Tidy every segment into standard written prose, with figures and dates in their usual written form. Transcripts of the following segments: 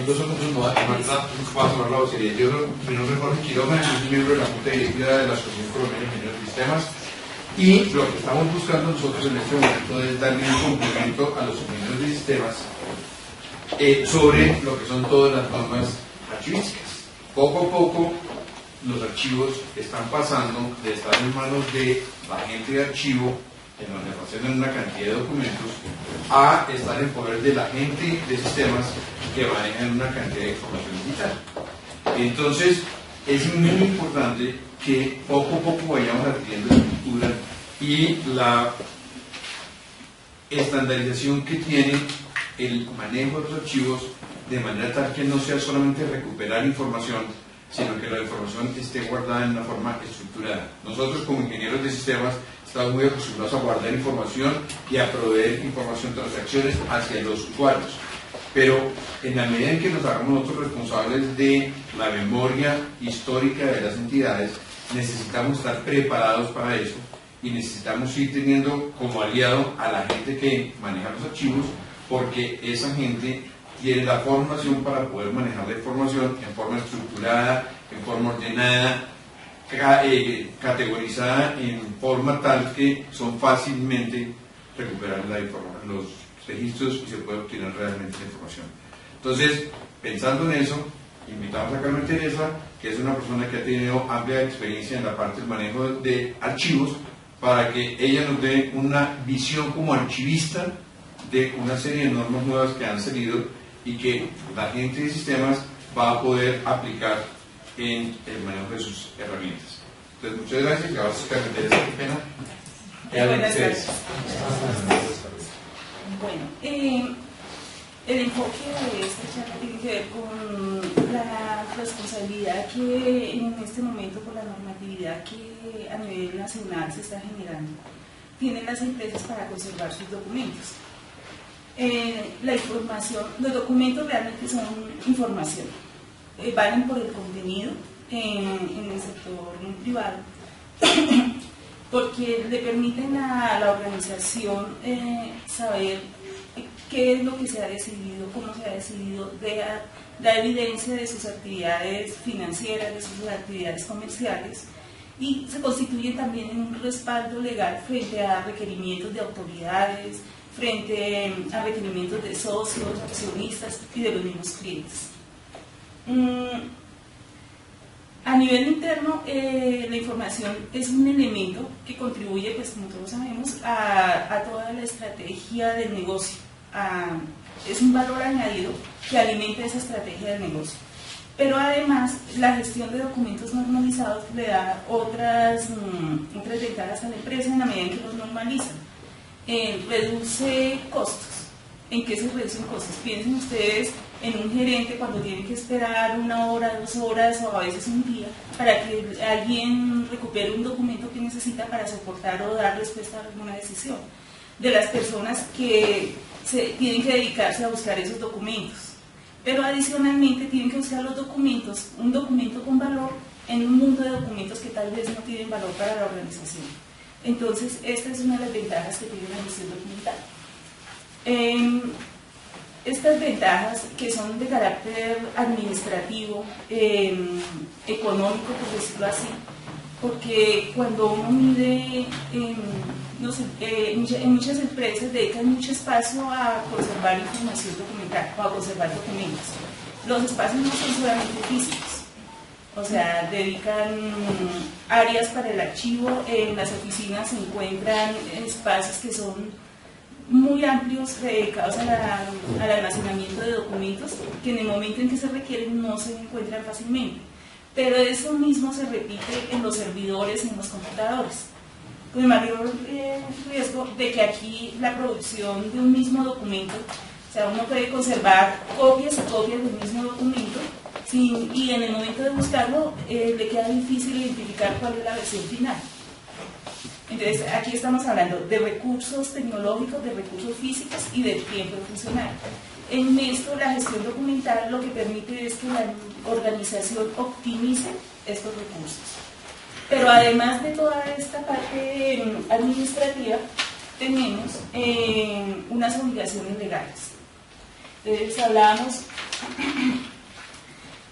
Yo soy va a tomar la vocería. Yo soy mi nombre es Jorge Quiroga, soy miembro de la Junta Directiva de la Asociación Colombiana de Ingenieros de Sistemas, y lo que estamos buscando nosotros en este momento es darle un complemento a los ingenieros de sistemas sobre lo que son todas las normas archivísticas. Poco a poco los archivos están pasando de estar en manos de la gente de archivo, en donde almacenan una cantidad de documentos, a estar en poder de la gente de sistemas que manejan una cantidad de información digital. Entonces, es muy importante que poco a poco vayamos adquiriendo estructura y la estandarización que tiene el manejo de los archivos, de manera tal que no sea solamente recuperar información, sino que la información esté guardada en una forma estructurada. Nosotros, como ingenieros de sistemas, estamos muy acostumbrados a guardar información y a proveer información, transacciones hacia los usuarios. Pero en la medida en que nos hagamos nosotros responsables de la memoria histórica de las entidades, necesitamos estar preparados para eso y necesitamos ir teniendo como aliado a la gente que maneja los archivos, porque esa gente tiene la formación para poder manejar la información en forma estructurada, en forma ordenada, categorizada en forma tal que son fácilmente recuperables los registros y se puede obtener realmente la información. Entonces, pensando en eso, invitamos a Carmen Teresa, que es una persona que ha tenido amplia experiencia en la parte del manejo de archivos, para que ella nos dé una visión como archivista de una serie de normas nuevas que han salido y que la gente de sistemas va a poder aplicar en el manejo de sus herramientas. Entonces, muchas gracias. Gracias, Carmen Teresa, qué pena. Buenas tardes. Bueno, el enfoque de esta charla tiene que ver con la responsabilidad que en este momento, por la normatividad que a nivel nacional se está generando, tienen las empresas para conservar sus documentos. La información, los documentos realmente son información, valen por el contenido en el sector privado, porque le permiten a la organización saber qué es lo que se ha decidido, cómo se ha decidido, la evidencia de sus actividades financieras, de sus actividades comerciales, y se constituye también en un respaldo legal frente a requerimientos de autoridades, frente a requerimientos de socios, accionistas y de los mismos clientes. A nivel interno, la información es un elemento que contribuye, pues como todos sabemos, a toda la estrategia del negocio. Es un valor añadido que alimenta esa estrategia del negocio. Pero además, la gestión de documentos normalizados le da otras ventajas a la empresa en la medida en que los normaliza. Reduce costos. ¿En qué se reducen costos? Piensen ustedes en un gerente cuando tiene que esperar 1 hora, 2 horas o a veces un día para que alguien recupere un documento que necesita para soportar o dar respuesta a alguna decisión. De las personas que tienen que dedicarse a buscar esos documentos. Pero adicionalmente tienen que buscar los documentos, un documento con valor en un mundo de documentos que tal vez no tienen valor para la organización. Entonces, esta es una de las ventajas que tiene la gestión documental. Estas ventajas, que son de carácter administrativo, económico, por decirlo así, porque cuando uno mide, no sé, en muchas empresas dedican mucho espacio a conservar información documental o a conservar documentos. Los espacios no son solamente físicos, o sea, dedican áreas para el archivo. En las oficinas se encuentran espacios que son muy amplios dedicados al almacenamiento de documentos que en el momento en que se requieren no se encuentran fácilmente. Pero eso mismo se repite en los servidores, en los computadores, con el mayor riesgo de que aquí la producción de un mismo documento, o sea, uno puede conservar copias y copias del mismo documento y en el momento de buscarlo le queda difícil identificar cuál es la versión final. Entonces, aquí estamos hablando de recursos tecnológicos, de recursos físicos y del tiempo de funcionar. En esto, la gestión documental lo que permite es que la organización optimice estos recursos. Pero además de toda esta parte administrativa, tenemos unas obligaciones legales. Entonces, hablábamos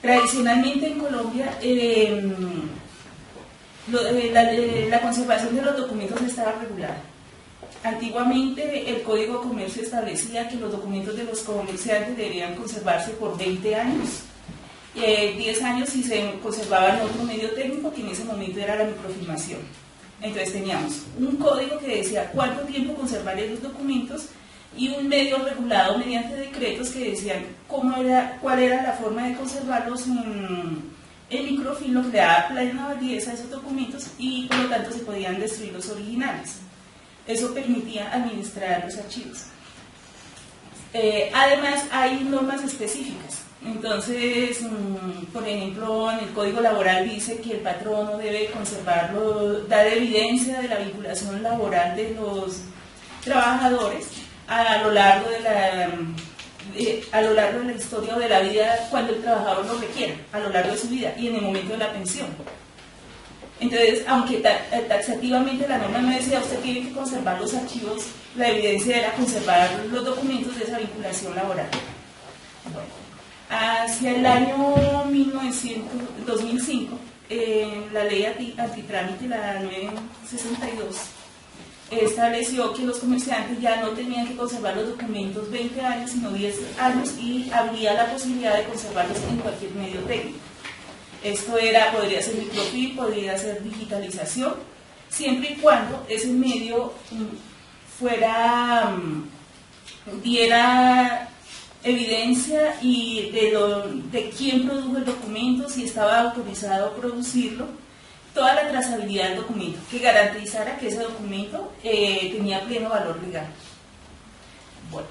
Tradicionalmente en Colombia la conservación de los documentos estaba regulada. Antiguamente el Código de Comercio establecía que los documentos de los comerciantes deberían conservarse por 20 años, 10 años si se conservaba en otro medio técnico, que en ese momento era la microfilmación. Entonces teníamos un código que decía cuánto tiempo conservar esos documentos y un medio regulado mediante decretos que decían cuál era la forma de conservarlos en microfilm, lo que le daba plena validez a esos documentos y por lo tanto se podían destruir los originales. Eso permitía administrar los archivos. Además hay normas específicas. Entonces, por ejemplo, en el Código Laboral dice que el patrono debe conservarlo, dar evidencia de la vinculación laboral de los trabajadores a lo largo de la historia o de la vida cuando el trabajador lo requiera, a lo largo de su vida y en el momento de la pensión. Entonces, aunque taxativamente la norma no decía usted tiene que conservar los archivos, la evidencia era conservar los documentos de esa vinculación laboral. Bueno, hacia el año 2005, la ley antitrámite, la 962, estableció que los comerciantes ya no tenían que conservar los documentos 20 años, sino 10 años y habría la posibilidad de conservarlos en cualquier medio técnico. Esto podría ser microfilm, podría ser digitalización, siempre y cuando ese medio diera evidencia y de quién produjo el documento, si estaba autorizado a producirlo, toda la trazabilidad del documento, que garantizara que ese documento tenía pleno valor legal. Bueno,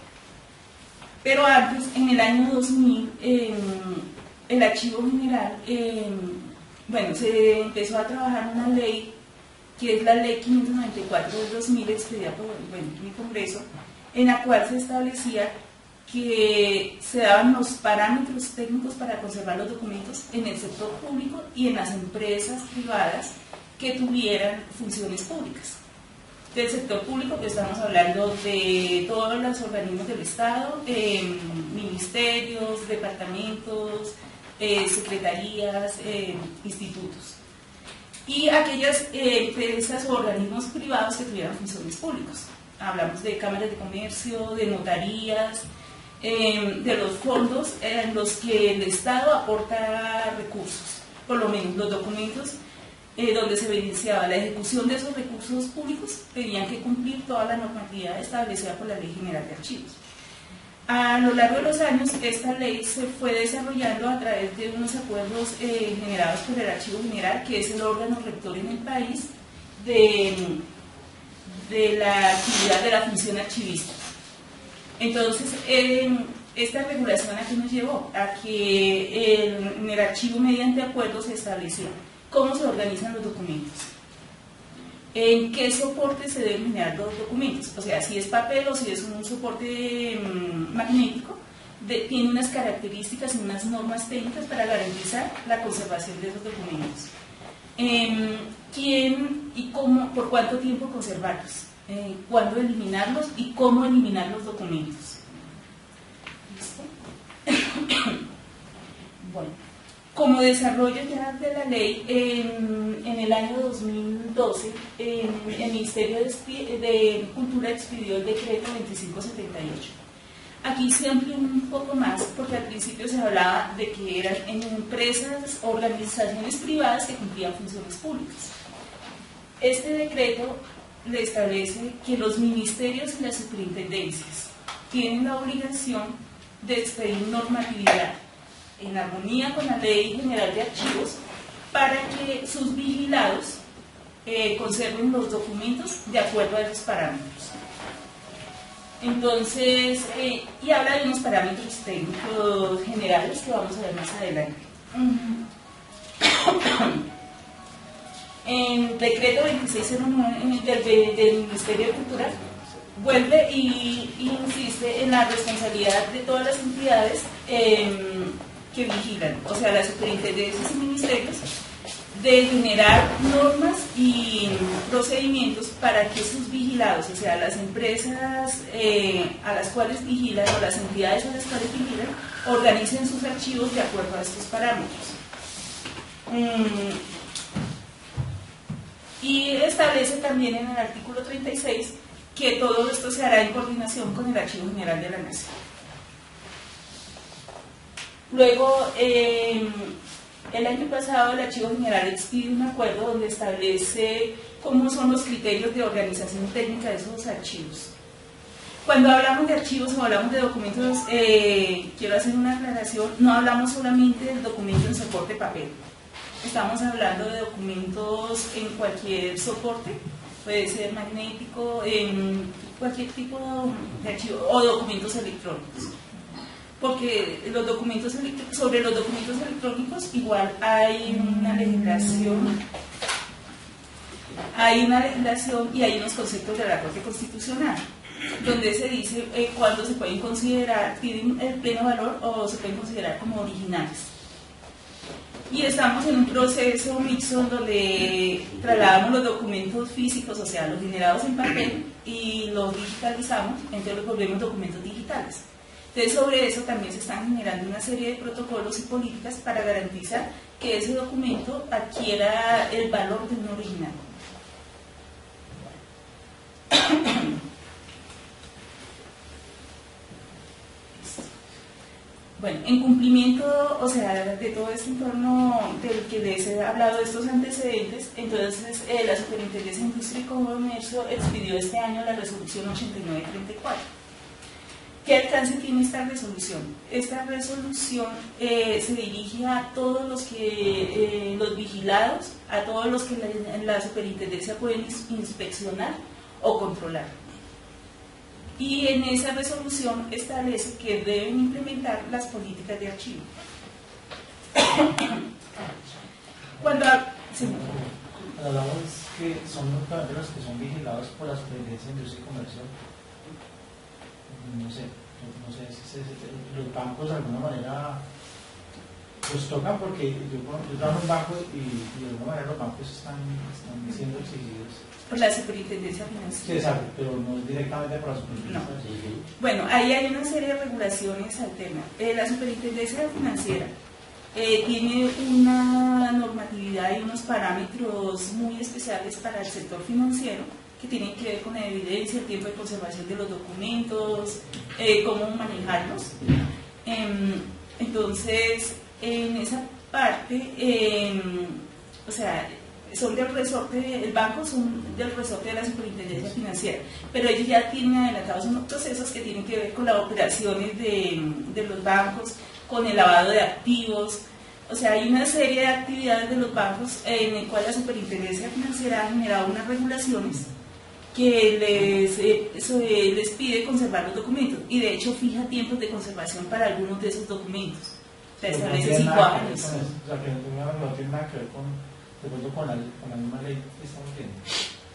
pero antes, en el año 2000, el Archivo General, se empezó a trabajar una ley, que es la Ley 594 del 2000, expedida por el Congreso, en la cual se establecía que se daban los parámetros técnicos para conservar los documentos en el sector público y en las empresas privadas que tuvieran funciones públicas. Del sector público, que estamos hablando de todos los organismos del Estado, ministerios, departamentos, secretarías, institutos, y aquellas empresas o organismos privados que tuvieran funciones públicas. Hablamos de cámaras de comercio, de notarías, de los fondos en los que el Estado aporta recursos, por lo menos los documentos donde se evidenciaba la ejecución de esos recursos públicos tenían que cumplir toda la normatividad establecida por la Ley General de Archivos. A lo largo de los años, esta ley se fue desarrollando a través de unos acuerdos generados por el Archivo General, que es el órgano rector en el país de la actividad de la función archivista. Entonces, esta regulación ¿a qué nos llevó? A que en el archivo, mediante acuerdos, se estableció cómo se organizan los documentos, en qué soporte se deben generar los documentos, o sea, si es papel o si es un soporte magnético, tiene unas características y unas normas técnicas para garantizar la conservación de esos documentos. ¿Quién y cómo, por cuánto tiempo conservarlos? ¿Cuándo eliminarlos y cómo eliminar los documentos? ¿Listo? Bueno, como desarrollo ya de la ley, en el año 2012, el Ministerio de Cultura expidió el decreto 2578. Aquí se amplió un poco más, porque al principio se hablaba de que eran empresas, organizaciones privadas que cumplían funciones públicas. Este decreto le establece que los ministerios y las superintendencias tienen la obligación de expedir normatividad en armonía con la Ley General de Archivos para que sus vigilados conserven los documentos de acuerdo a esos parámetros. Entonces, y habla de unos parámetros técnicos generales que vamos a ver más adelante. En decreto 2609 del Ministerio de Cultura vuelve y insiste en la responsabilidad de todas las entidades que vigilan, o sea, las superintendencias y ministerios de generar normas y procedimientos para que sus vigilados, o sea, las empresas a las cuales vigilan o las entidades a las cuales vigilan, organicen sus archivos de acuerdo a estos parámetros. Y establece también en el artículo 36 que todo esto se hará en coordinación con el Archivo General de la Nación. Luego, el año pasado el Archivo General expide un acuerdo donde establece cómo son los criterios de organización técnica de esos archivos. Cuando hablamos de archivos o hablamos de documentos, quiero hacer una aclaración, no hablamos solamente del documento en soporte papel. Estamos hablando de documentos en cualquier soporte, puede ser magnético, en cualquier tipo de archivo, o documentos electrónicos. Porque sobre los documentos electrónicos igual hay una legislación y hay unos conceptos de la Corte Constitucional, donde se dice cuándo se pueden considerar, tienen el pleno valor o se pueden considerar como originales. Y estamos en un proceso mixto donde trasladamos los documentos físicos, o sea, los generados en papel, y los digitalizamos, entonces los volvemos documentos digitales. Entonces, sobre eso también se están generando una serie de protocolos y políticas para garantizar que ese documento adquiera el valor de un original. Bueno, en cumplimiento, o sea, de todo este entorno del que les he hablado de estos antecedentes, entonces la Superintendencia de Industria y Comercio expidió este año la resolución 8934. ¿Qué alcance tiene esta resolución? Esta resolución se dirige a todos los vigilados, a todos los que la superintendencia pueden inspeccionar o controlar. Y en esa resolución establece que deben implementar las políticas de archivo. Cuando hablamos que son los que son vigilados por la Superintendencia de Industria y Comercio, no sé si los bancos de alguna manera los tocan, porque yo trabajo en un banco y de alguna manera los bancos están siendo exigidos por la Superintendencia Financiera. Sí, exacto, pero no es directamente por la Superintendencia. No. Bueno, ahí hay una serie de regulaciones al tema. La Superintendencia Financiera tiene una normatividad y unos parámetros muy especiales para el sector financiero que tienen que ver con la evidencia, el tiempo de conservación de los documentos, cómo manejarlos. Entonces, en esa parte, o sea, son del resorte, el banco son del resorte de la Superintendencia Financiera, pero ellos ya tienen adelantados unos procesos que tienen que ver con las operaciones de los bancos, con el lavado de activos. O sea, hay una serie de actividades de los bancos en el cual la Superintendencia Financiera ha generado unas regulaciones que les pide conservar los documentos, y de hecho fija tiempos de conservación para algunos de esos documentos. O sea, establece 5 años. O sea, que no tiene nada que ver con la misma ley que estamos viendo.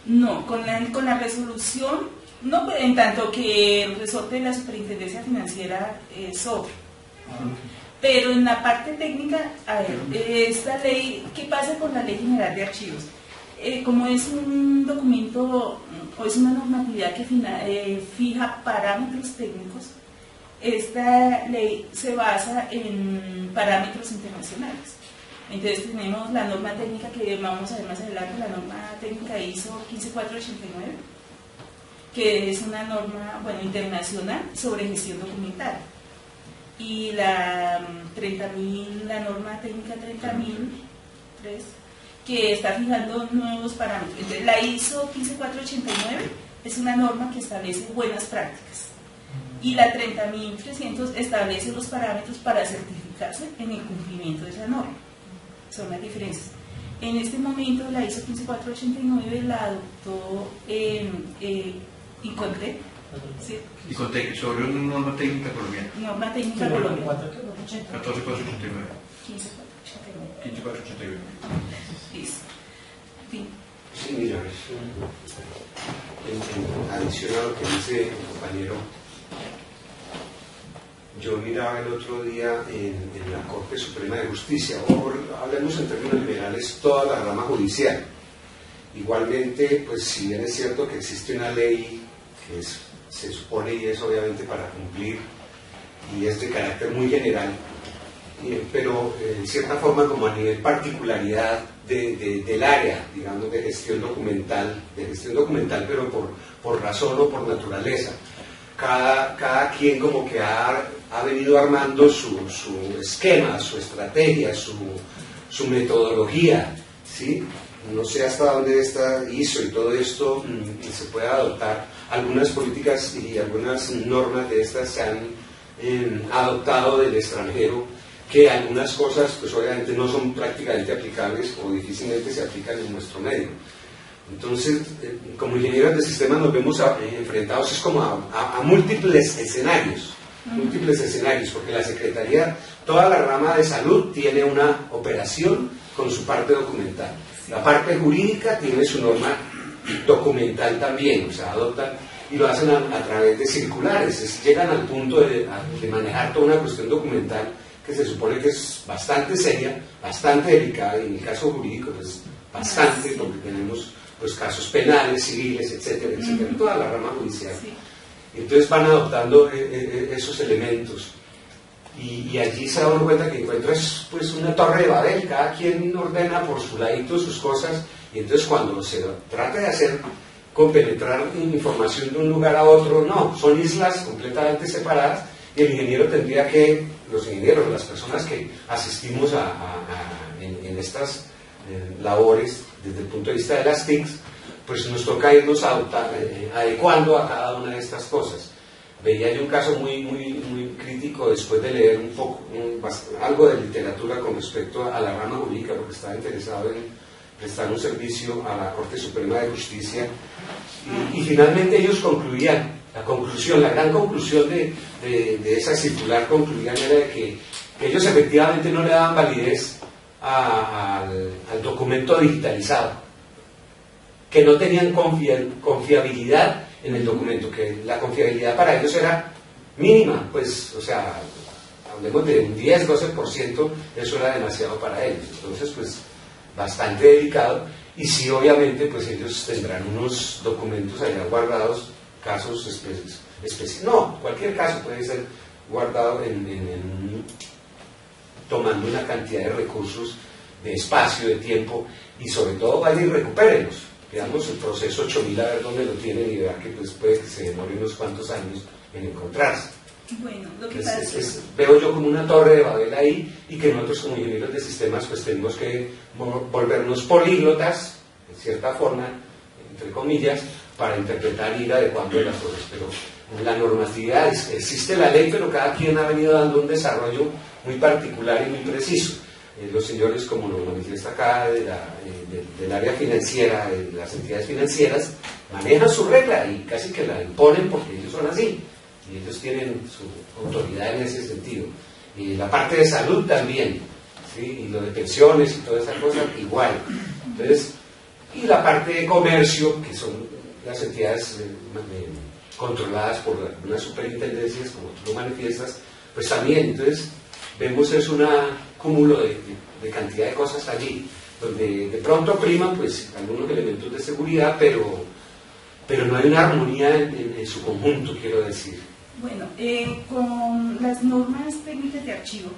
No, con la resolución, no, en tanto que el resorte de la Superintendencia Financiera es otro. Pero en la parte técnica, a ver, esta ley, ¿qué pasa con la Ley General de Archivos? Como es un documento o es una normatividad que fija parámetros técnicos, esta ley se basa en parámetros internacionales. Entonces tenemos la norma técnica que vamos a ver más adelante, la norma técnica ISO 15489, que es una norma, bueno, internacional sobre gestión documental. Y la 30.000, la norma técnica 30.003, que está fijando nuevos parámetros. Entonces, la ISO 15489 es una norma que establece buenas prácticas. Y la 30.300 establece los parámetros para certificarse en el cumplimiento de esa norma. Son las diferencias. En este momento, la ISO 15489 la adoptó ICONTEC. ¿Sí? ICONTEC, sobre una norma técnica colombiana. Norma técnica colombiana. 14489. 15489. Listo. Fin. Sí, mira, en adición a lo que dice el compañero, yo miraba el otro día en la Corte Suprema de Justicia, o hablemos en términos liberales, toda la rama judicial. Igualmente, pues si bien es cierto que existe una ley que se supone y es obviamente para cumplir y es de carácter muy general, pero en cierta forma como a nivel particularidad del área, digamos, de gestión documental, pero por razón o por naturaleza. Cada quien como que ha venido armando su esquema, su estrategia, su metodología, ¿sí? No sé hasta dónde hizo y todo esto se puede adoptar. Algunas políticas y algunas normas de estas se han adoptado del extranjero, que algunas cosas pues obviamente no son prácticamente aplicables o difícilmente se aplican en nuestro medio. Entonces, como ingenieros de sistemas nos vemos enfrentados es como a múltiples escenarios, porque la Secretaría, toda la rama de salud tiene una operación con su parte documental. La parte jurídica tiene su norma documental también, o sea, adoptan y lo hacen a través de circulares, llegan al punto de manejar toda una cuestión documental que se supone que es bastante seria, bastante delicada, y en el caso jurídico pues bastante, porque tenemos pues casos penales, civiles, etcétera, etcétera, toda la rama judicial. Entonces van adoptando esos elementos. Y allí se da uno cuenta que encuentras pues una torre de Babel, cada quien ordena por su ladito sus cosas, y entonces cuando se trata de compenetrar información de un lugar a otro, no, son islas completamente separadas, y el ingeniero tendría que, los ingenieros, las personas que asistimos en estas labores desde el punto de vista de las TICs, pues nos toca irnos adecuando a cada una de estas cosas. Veía yo un caso muy crítico después de leer un poco, algo de literatura con respecto a la rama jurídica, porque estaba interesado en prestar un servicio a la Corte Suprema de Justicia, y finalmente ellos concluían, la gran conclusión de esa circular concluían era de que ellos efectivamente no le daban validez al documento digitalizado, que no tenían confiabilidad en el documento, que la confiabilidad para ellos era mínima, pues, o sea, hablemos de un 10-12%, eso era demasiado para ellos. Entonces, pues, bastante delicado, y sí, obviamente, pues ellos tendrán unos documentos allá guardados, casos específicos. No, cualquier caso puede ser guardado tomando una cantidad de recursos, de espacio, de tiempo, y sobre todo vayan y recupérenlos. Digamos, el proceso 8000 a ver dónde lo tienen y verá que pues, puede que se demore unos cuantos años en encontrarse. Bueno, lo que pasa veo yo como una torre de Babel ahí, y que nosotros como ingenieros de sistemas pues tenemos que volvernos políglotas, en cierta forma, entre comillas, para interpretar y ir adecuando las cosas. Pero la normatividad, existe la ley, pero cada quien ha venido dando un desarrollo muy particular y muy preciso. Los señores, como lo manifiesta acá, del área financiera, de las entidades financieras, manejan su regla y casi que la imponen porque ellos son así, y ellos tienen su autoridad en ese sentido. Y la parte de salud también, ¿sí? Y lo de pensiones y toda esa cosa, igual. Entonces, y la parte de comercio, que son las entidades controladas por algunas superintendencias, como tú lo manifiestas, pues también. Entonces, vemos es un cúmulo de cantidad de cosas allí, donde de pronto priman pues algunos elementos de seguridad, pero no hay una armonía en su conjunto, quiero decir. Bueno, con las normas técnicas de archivo,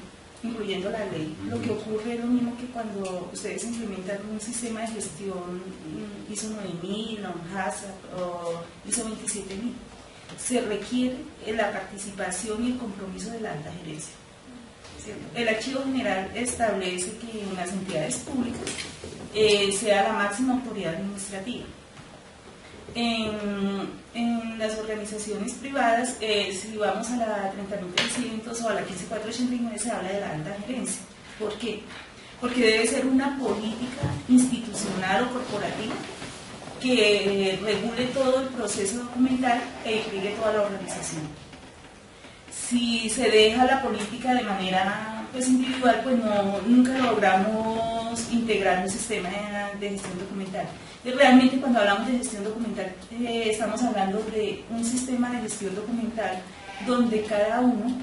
incluyendo la ley, lo que ocurre es lo mismo que cuando ustedes implementan un sistema de gestión ISO 9000, HACCP o ISO 27000. Se requiere la participación y el compromiso de la alta gerencia. El Archivo General establece que en las entidades públicas sea la máxima autoridad administrativa. En las organizaciones privadas, si vamos a la 30.300 o a la 15489, se habla de la alta gerencia. ¿Por qué? Porque debe ser una política institucional o corporativa que regule todo el proceso documental e implique toda la organización. Si se deja la política de manera pues, individual, pues nunca logramos integrar un sistema de gestión documental. Y realmente cuando hablamos de gestión documental, estamos hablando de un sistema de gestión documental donde cada uno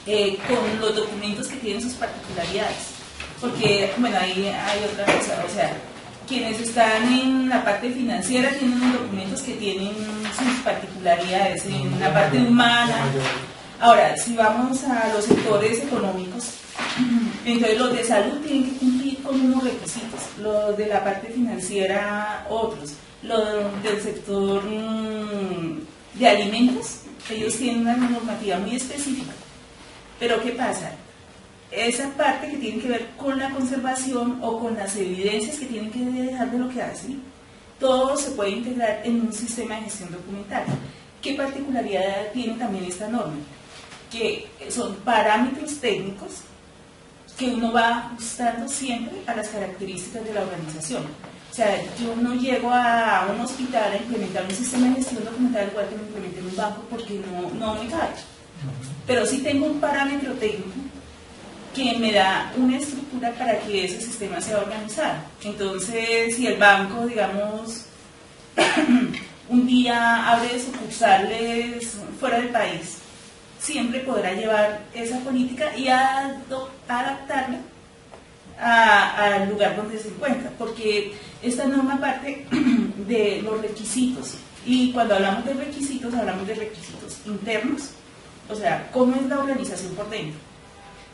con los documentos que tienen sus particularidades. Porque, bueno, ahí hay otra cosa, o sea, quienes están en la parte financiera tienen unos documentos que tienen sus particularidades, en la parte humana. Ahora, si vamos a los sectores económicos, entonces los de salud tienen que cumplir con unos requisitos, los de la parte financiera otros, los del sector de alimentos, ellos tienen una normativa muy específica. Pero ¿qué pasa? Esa parte que tiene que ver con la conservación o con las evidencias que tienen que dejar de lo que hacen, todo se puede integrar en un sistema de gestión documental. ¿Qué particularidad tiene también esta norma? Que son parámetros técnicos que uno va ajustando siempre a las características de la organización. O sea, yo no llego a un hospital a implementar un sistema de gestión documental igual que lo implementé en un banco porque no me cabe. Pero sí tengo un parámetro técnico que me da una estructura para que ese sistema sea organizado. Entonces, si el banco, digamos, un día abre sucursales fuera del país, siempre podrá llevar esa política y adaptarla al lugar donde se encuentra, porque esta norma parte de los requisitos, y cuando hablamos de requisitos internos, o sea, cómo es la organización por dentro.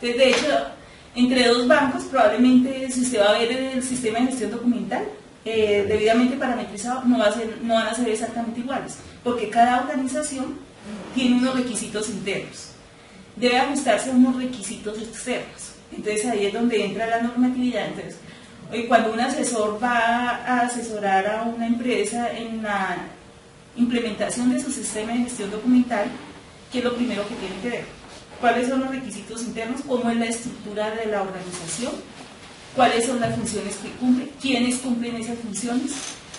Entonces, de hecho, entre dos bancos, probablemente si usted va a ver el sistema de gestión documental, debidamente parametrizado, no van a ser exactamente iguales, porque cada organización tiene unos requisitos internos, debe ajustarse a unos requisitos externos. Entonces ahí es donde entra la normatividad. Entonces, cuando un asesor va a asesorar a una empresa en la implementación de su sistema de gestión documental, ¿qué es lo primero que tiene que ver? ¿Cuáles son los requisitos internos? ¿Cómo es la estructura de la organización? ¿Cuáles son las funciones que cumple? ¿Quiénes cumplen esas funciones?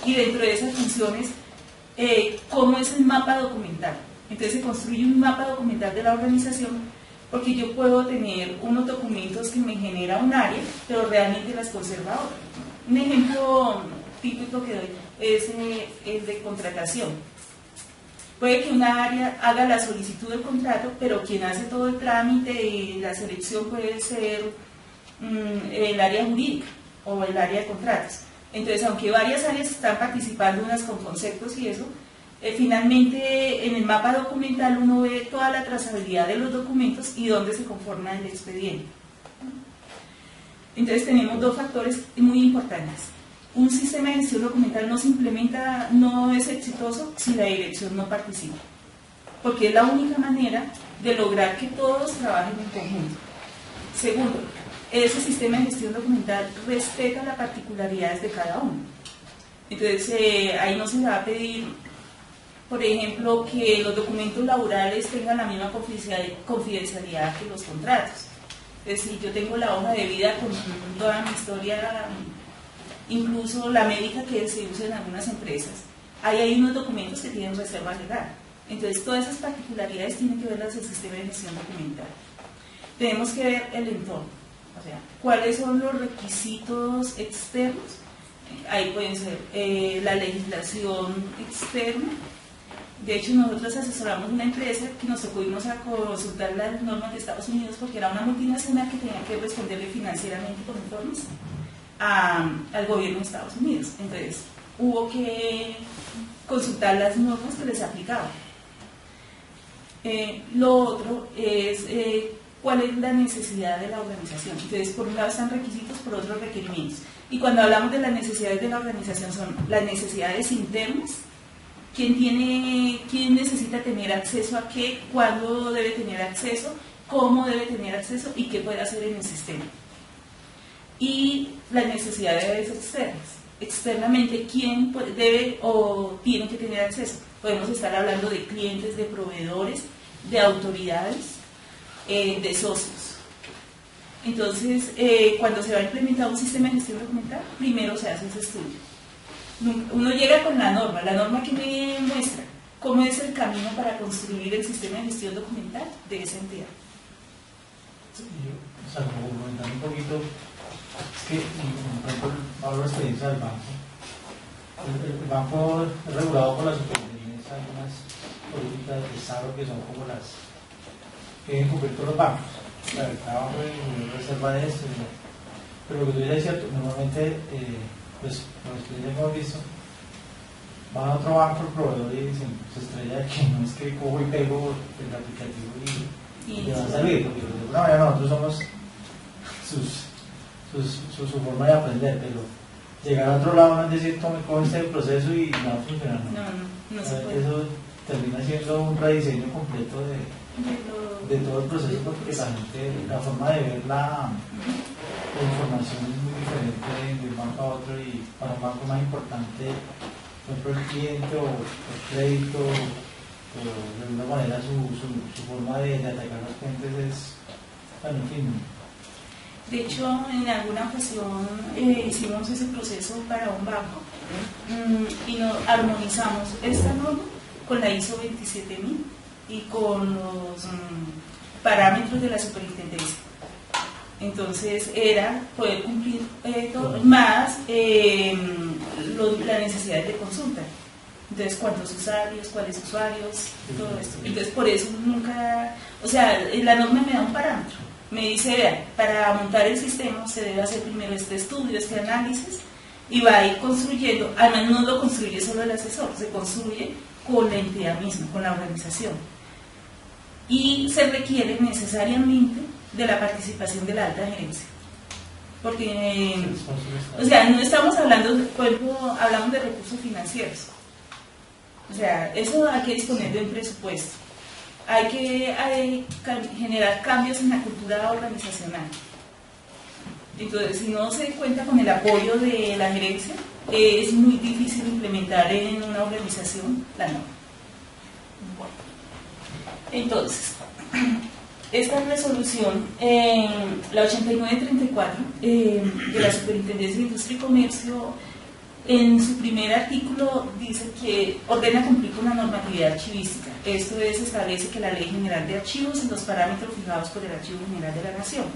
Y dentro de esas funciones, ¿cómo es el mapa documental? Entonces se construye un mapa documental de la organización, porque yo puedo tener unos documentos que me genera un área, pero realmente las conserva otra. Un ejemplo típico que doy es el de contratación. Puede que una área haga la solicitud del contrato, pero quien hace todo el trámite y la selección puede ser el área jurídica o el área de contratos. Entonces, aunque varias áreas están participando, unas con conceptos y eso, finalmente en el mapa documental uno ve toda la trazabilidad de los documentos y dónde se conforma el expediente. Entonces tenemos dos factores muy importantes. Un sistema de gestión documental no se implementa, no es exitoso si la dirección no participa, porque es la única manera de lograr que todos trabajen en conjunto. Segundo, ese sistema de gestión documental respeta las particularidades de cada uno. Entonces ahí no se le va a pedir, por ejemplo, que los documentos laborales tengan la misma confidencialidad que los contratos. Es decir, yo tengo la hoja de vida con toda mi historia, incluso la médica que se usa en algunas empresas. Ahí hay unos documentos que tienen reserva legal. Entonces, todas esas particularidades tienen que verlas el sistema de gestión documental. Tenemos que ver el entorno, o sea, cuáles son los requisitos externos. Ahí pueden ser la legislación externa. De hecho, nosotros asesoramos una empresa que nos tocó irnos a consultar las normas de Estados Unidos porque era una multinacional que tenía que responderle financieramente con informes al gobierno de Estados Unidos. Entonces, hubo que consultar las normas que les aplicaban. Lo otro es cuál es la necesidad de la organización. Entonces, por un lado están requisitos, por otro requerimientos. Y cuando hablamos de las necesidades de la organización son las necesidades internas. ¿Quién necesita tener acceso a qué? ¿Cuándo debe tener acceso? ¿Cómo debe tener acceso? ¿Y qué puede hacer en el sistema? Y las necesidades externas. Externamente, ¿quién debe o tiene que tener acceso? Podemos estar hablando de clientes, de proveedores, de autoridades, de socios. Entonces, cuando se va a implementar un sistema de gestión documental, primero se hace ese estudio. Uno llega con la norma que me muestra cómo es el camino para construir el sistema de gestión documental de esa entidad. Sí, o sea, como comentando un poquito, es que, por ejemplo, hablo de la experiencia del banco. El banco es regulado por la superintendencia, algunas políticas de Estado que son como que deben cumplir todos los bancos. Claro, el trabajo de reserva de esto, pero lo que tú dices es cierto, normalmente, pues los que ya hemos visto, van a otro banco, el proveedor, y dicen, se estrella aquí, no es que cojo y pego el aplicativo y va a salir, porque de alguna manera nosotros somos su forma de aprender, pero llegar a otro lado no es decir, tome, coge este proceso y no va a funcionar. No se puede. Eso termina siendo un rediseño completo de todo el proceso, porque la gente, la forma de ver la información es muy diferente de un banco a otro, y para un banco más importante, por ejemplo, el cliente o el crédito, o de alguna manera su forma de atacar los clientes es, bueno, en fin. De hecho, en alguna ocasión hicimos ese proceso para un banco y nos armonizamos esta norma con la ISO 27000 y con los parámetros de la superintendencia. Entonces era poder cumplir todo, más las necesidades de consulta. Entonces, ¿cuántos usuarios? ¿Cuáles usuarios? Todo esto. Entonces, por eso nunca, o sea, la norma me da un parámetro. Me dice, vean, para montar el sistema se debe hacer primero este estudio, este análisis, y va a ir construyendo. Además, no lo construye solo el asesor, se construye con la entidad misma, con la organización. Y se requiere necesariamente de la participación de la alta gerencia. Porque, o sea, no estamos hablando, por ejemplo, hablamos de recursos financieros. O sea, eso hay que disponer de un presupuesto. Hay que generar cambios en la cultura organizacional. Entonces, si no se cuenta con el apoyo de la gerencia, es muy difícil implementar en una organización la norma. Bueno. Entonces, esta resolución, la 8934 de la Superintendencia de Industria y Comercio, en su primer artículo dice que ordena cumplir con la normatividad archivística. Esto es, establece que la Ley General de Archivos y los parámetros fijados por el Archivo General de la Nación.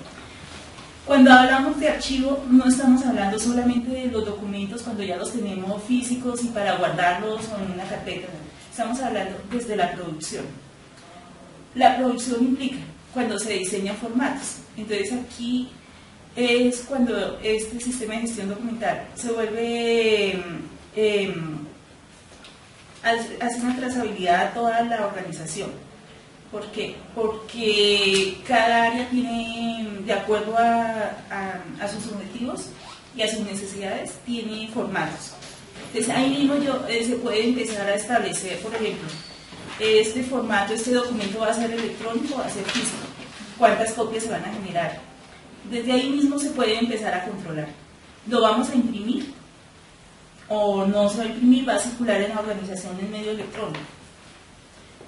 Cuando hablamos de archivo, no estamos hablando solamente de los documentos cuando ya los tenemos físicos y para guardarlos o en una carpeta. Estamos hablando desde la producción. La producción implica cuando se diseñan formatos. Entonces aquí es cuando este sistema de gestión documental se vuelve, hace una trazabilidad a toda la organización. ¿Por qué? Porque cada área tiene, de acuerdo a sus objetivos y a sus necesidades, tiene formatos. Entonces ahí mismo se puede empezar a establecer, por ejemplo, este formato, este documento va a ser electrónico o va a ser físico, cuántas copias se van a generar. Desde ahí mismo se puede empezar a controlar. ¿Lo vamos a imprimir o no se va a imprimir? Va a circular en la organización en medio electrónico.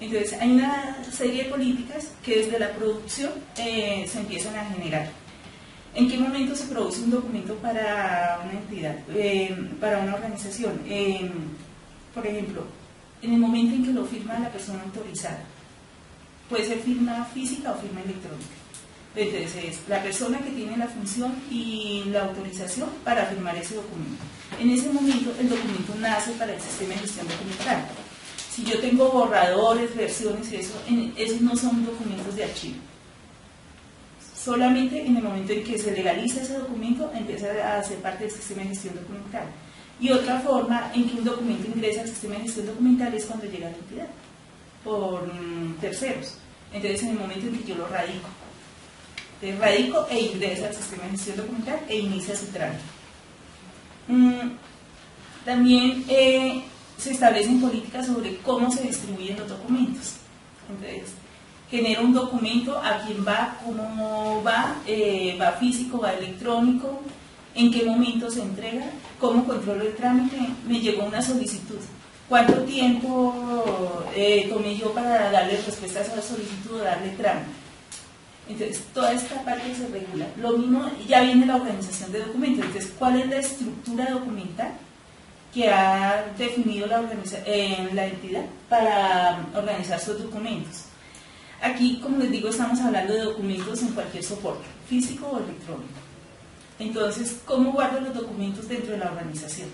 Entonces hay una serie de políticas que desde la producción se empiezan a generar. ¿En qué momento se produce un documento para una entidad, para una organización? Por ejemplo, en el momento en que lo firma la persona autorizada. Puede ser firma física o firma electrónica. Entonces es la persona que tiene la función y la autorización para firmar ese documento. En ese momento el documento nace para el sistema de gestión documental. Si yo tengo borradores, versiones, esos no son documentos de archivo. Solamente en el momento en que se legaliza ese documento empieza a ser parte del sistema de gestión documental. Y otra forma en que un documento ingresa al sistema de gestión documental es cuando llega a la entidad, por terceros. Entonces en el momento en que yo lo radico. Entonces radico e ingresa al sistema de gestión documental e inicia su trámite. También se establecen políticas sobre cómo se distribuyen los documentos. Entonces, genera un documento, a quién va, cómo va, va físico, va electrónico, en qué momento se entrega, cómo controlo el trámite, me llegó una solicitud, cuánto tiempo tomé yo para darle respuesta a esa solicitud o darle trámite. Entonces, toda esta parte se regula. Lo mismo, ya viene la organización de documentos. Entonces, ¿cuál es la estructura documental que ha definido la entidad para organizar sus documentos? Aquí, como les digo, estamos hablando de documentos en cualquier soporte, físico o electrónico. Entonces, ¿cómo guardo los documentos dentro de la organización?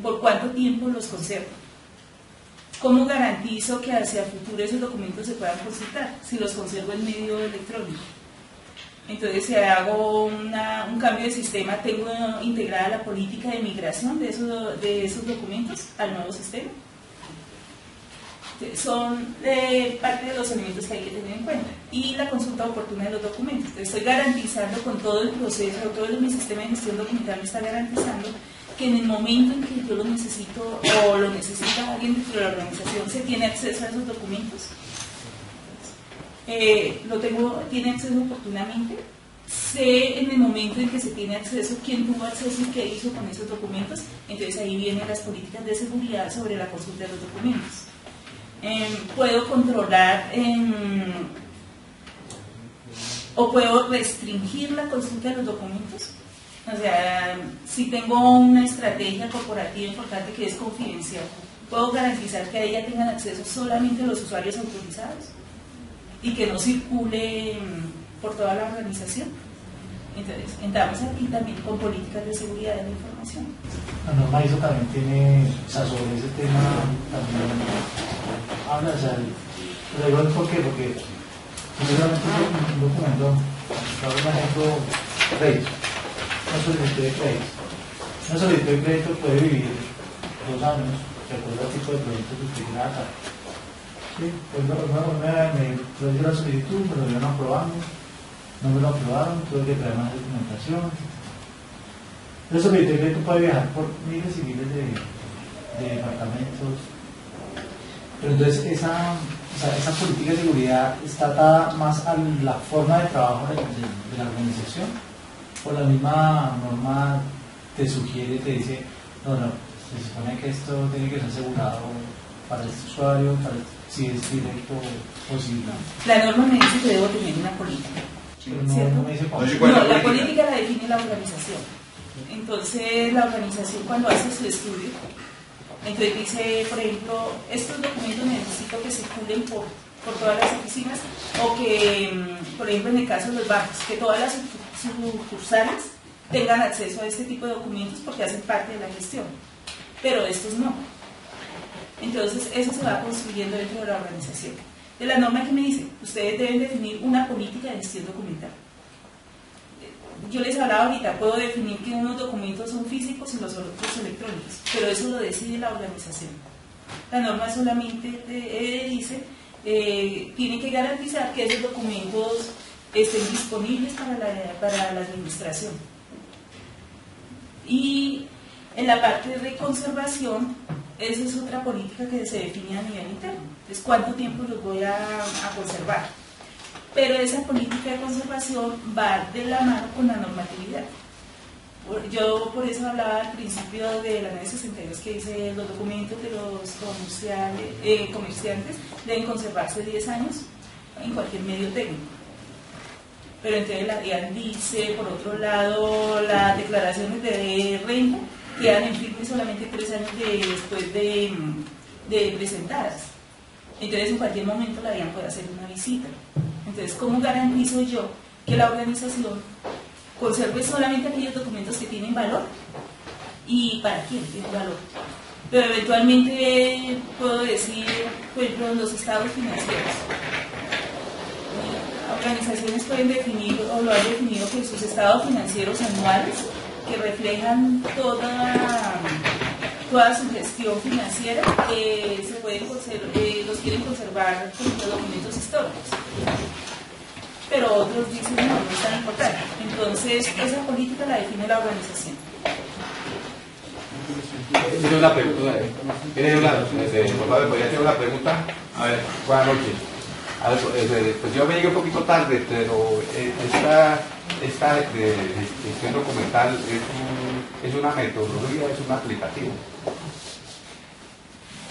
¿Por cuánto tiempo los conservo? ¿cómo garantizo que hacia el futuro esos documentos se puedan consultar si los conservo en medio electrónico? Entonces, si hago un cambio de sistema, tengo integrada la política de migración de esos documentos al nuevo sistema. Son parte de los elementos que hay que tener en cuenta. Y la consulta oportuna de los documentos. Estoy garantizando con todo el proceso, todo mi sistema de gestión documental me está garantizando que en el momento en que yo lo necesito o lo necesita alguien dentro de la organización, se tiene acceso a esos documentos. Tiene acceso oportunamente. Sé en el momento en que se tiene acceso quién tuvo acceso y qué hizo con esos documentos. Entonces ahí vienen las políticas de seguridad sobre la consulta de los documentos. Puedo controlar o puedo restringir la consulta de los documentos. O sea, si tengo una estrategia corporativa importante que es confidencial, puedo garantizar que a ella tengan acceso solamente los usuarios autorizados y que no circule por toda la organización. Entonces, entramos aquí también con políticas de seguridad de la información. La norma ISO también tiene, o sea, sobre ese tema también habla, o sea, lo digo ¿por qué? Porque seguramente un documento, por ejemplo, crédito, una solicitud de crédito. Una solicitud de crédito puede vivir 2 años, de acuerdo al tipo de proyecto que usted quiera hacer. Sí, pues me dio la solicitud, me lo dieron aprobando. No me lo aprobaron, tuve que traer más documentación. El solicitud de crédito puede viajar por miles y miles de departamentos. Pero entonces esa política de seguridad está atada más a la forma de trabajo de la organización, o la misma norma te sugiere, te dice, no, se supone que esto tiene que ser asegurado para este usuario, si es directo o si no. La norma me dice que debo tener una política. No, la política la define la organización. Entonces la organización cuando hace su estudio, entonces dice, por ejemplo, estos documentos necesito que circulen por todas las oficinas, o que, por ejemplo, en el caso de los bancos, que todas las sucursales tengan acceso a este tipo de documentos porque hacen parte de la gestión, pero estos no. Entonces eso se va construyendo dentro de la organización. De la norma que me dice, ustedes deben definir una política de gestión documental. Yo les hablaba ahorita, puedo definir que unos documentos son físicos y los otros electrónicos, pero eso lo decide la organización. La norma solamente dice, tiene que garantizar que esos documentos estén disponibles para la administración. Y en la parte de conservación, esa es otra política que se define a nivel interno. Entonces, ¿cuánto tiempo los voy a conservar? Pero esa política de conservación va de la mano con la normatividad. Yo por eso hablaba al principio de la ley 62 que dice los documentos de los comerciantes deben conservarse 10 años en cualquier medio técnico. Pero entonces la DIAN dice, por otro lado, las declaraciones de renta quedan en firme solamente 3 años después de presentadas. Entonces en cualquier momento la DIAN puede hacer una visita. Entonces, ¿cómo garantizo yo que la organización conserve solamente aquellos documentos que tienen valor? ¿Y para quién tienen valor? Pero eventualmente puedo decir, por ejemplo, los estados financieros. Organizaciones pueden definir, o lo han definido, que sus estados financieros anuales, que reflejan toda su gestión financiera, se pueden los quieren conservar como documentos históricos. Pero otros dicen no es tan importante. Entonces, esa política la define la organización. Tengo una pregunta. ¿Podría hacer una pregunta? A ver, buenas noches. Pues yo me llegué un poquito tarde, pero esta gestión documental es una metodología, es un aplicativo.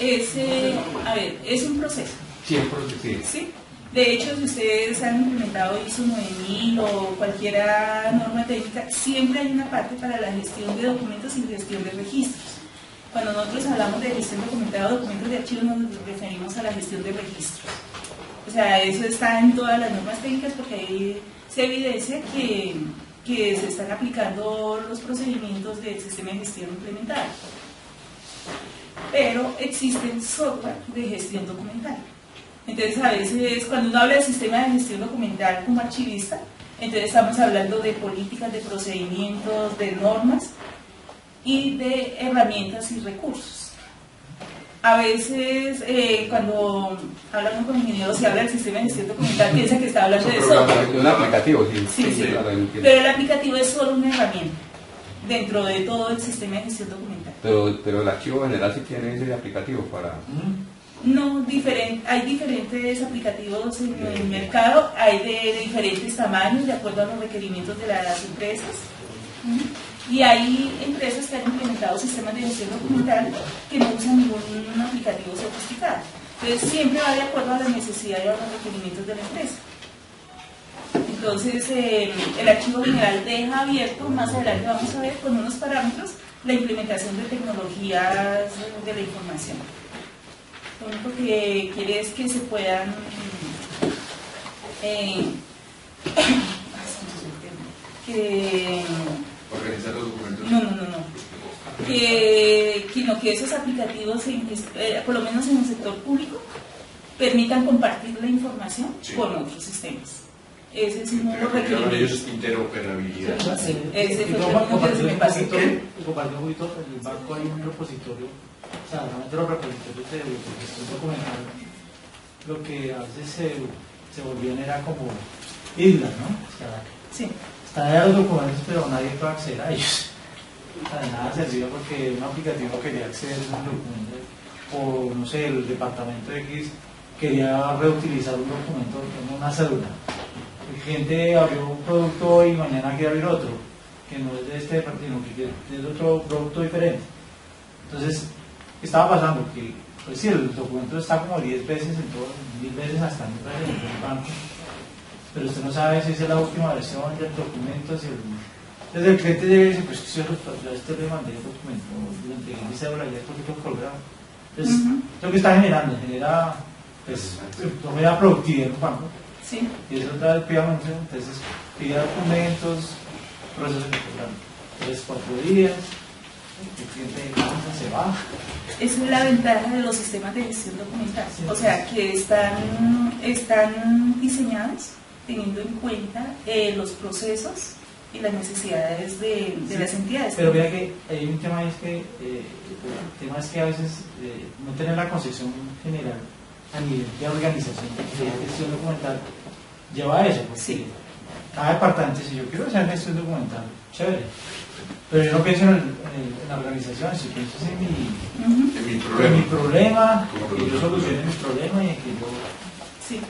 Es un proceso. Sí, es un proceso. Sí. De hecho, si ustedes han implementado ISO 9000 o cualquier norma técnica, siempre hay una parte para la gestión de documentos y gestión de registros. Cuando nosotros hablamos de gestión documentada o documentos de archivos, nos referimos a la gestión de registros. O sea, eso está en todas las normas técnicas porque ahí se evidencia que se están aplicando los procedimientos del sistema de gestión implementado. pero existen software de gestión documental. Entonces, a veces, cuando uno habla de sistema de gestión documental como archivista, entonces estamos hablando de políticas, de procedimientos, de normas y de herramientas y recursos. A veces, cuando hablamos con ingenieros y habla del sistema de gestión documental, piensa que está hablando de software. Un aplicativo, sí. Sí, sí. Pero el aplicativo es solo una herramienta dentro de todo el sistema de gestión documental. Pero el archivo general sí tiene ese aplicativo para... No, hay diferentes aplicativos en el mercado, hay de diferentes tamaños de acuerdo a los requerimientos de las empresas. Y hay empresas que han implementado sistemas de gestión documental que no usan ningún aplicativo sofisticado. Entonces siempre va de acuerdo a la necesidad y a los requerimientos de la empresa. Entonces el archivo general deja abierto, más adelante vamos a ver con unos parámetros, la implementación de tecnologías de la información. Lo único que quiere es que se puedan organizar los documentos. No. Que esos aplicativos, por lo menos en el sector público, permitan compartir la información con otros sistemas. Ese es un nuevo requerimiento. Ellos interoperabilidad. Ese fue el término que se me pasó. Compartir un poquito, en el banco hay un repositorio, o sea, realmente los repositorios de gestión documental, lo que a veces se volvían era como islas, ¿no? O sea, sí. Están allá los documentos, pero nadie puede acceder a ellos. O sea, de nada servía porque un aplicativo quería acceder a un documento, o no sé, el departamento X quería reutilizar un documento en una cédula. El cliente abrió un producto y mañana quiere abrir otro, que no es de este, sino que es de otro producto diferente. Entonces, ¿qué estaba pasando? Que, pues sí, el documento está como 10 veces en todo, 1000 veces hasta en el banco, pero usted no sabe si es la última versión del documento. Entonces el cliente llega y dice, pues yo le mandé el documento, le entregué mi cédula y después lo colgado. Entonces, lo que está generando, genera productividad en el banco. Sí. Y eso otra vez pide anuncio, entonces pide documentos, procesos de cobrar 3-4 días, el cliente se va. Esa es la ventaja de los sistemas de gestión documental, o sea que están diseñados teniendo en cuenta los procesos y las necesidades de las entidades. Pero vea que hay un tema, el tema es que a veces no tener la concepción general a nivel de organización de gestión documental lleva a eso, porque sí, cada departamento, si yo quiero hacer gestión documental, chévere, pero yo no pienso en la organización, si pienso en mi problema, que yo solucione mi problema y en que yo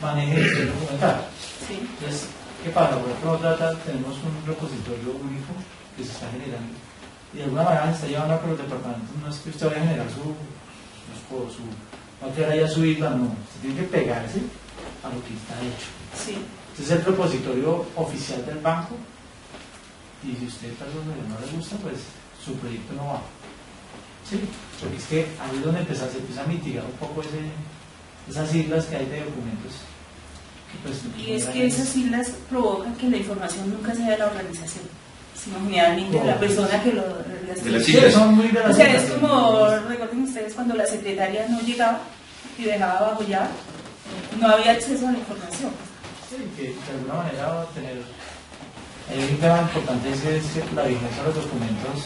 maneje gestión documental. Sí. Entonces, ¿qué pasa? Por ejemplo, tenemos un repositorio único que se está generando y de alguna manera se está llevando a que los departamentos, no es que usted vaya a generar no quiera ya subirla, no, usted tiene que pegarse a lo que está hecho. Sí. Este es el repositorio oficial del banco y si usted tal vez no le gusta, pues su proyecto no va. Sí, porque es que ahí es donde se empieza a mitigar un poco esas islas que hay de documentos. Pues, y es que esas islas provocan que la información nunca sea de la organización, sino generalmente de la persona que las islas. Son muy de las o sea, islas, es como, recuerden ustedes, cuando la secretaria no llegaba y dejaba bajo llave, no había acceso a la información. Sí, que de alguna manera tener... Hay un tema importante es que la vigencia de los documentos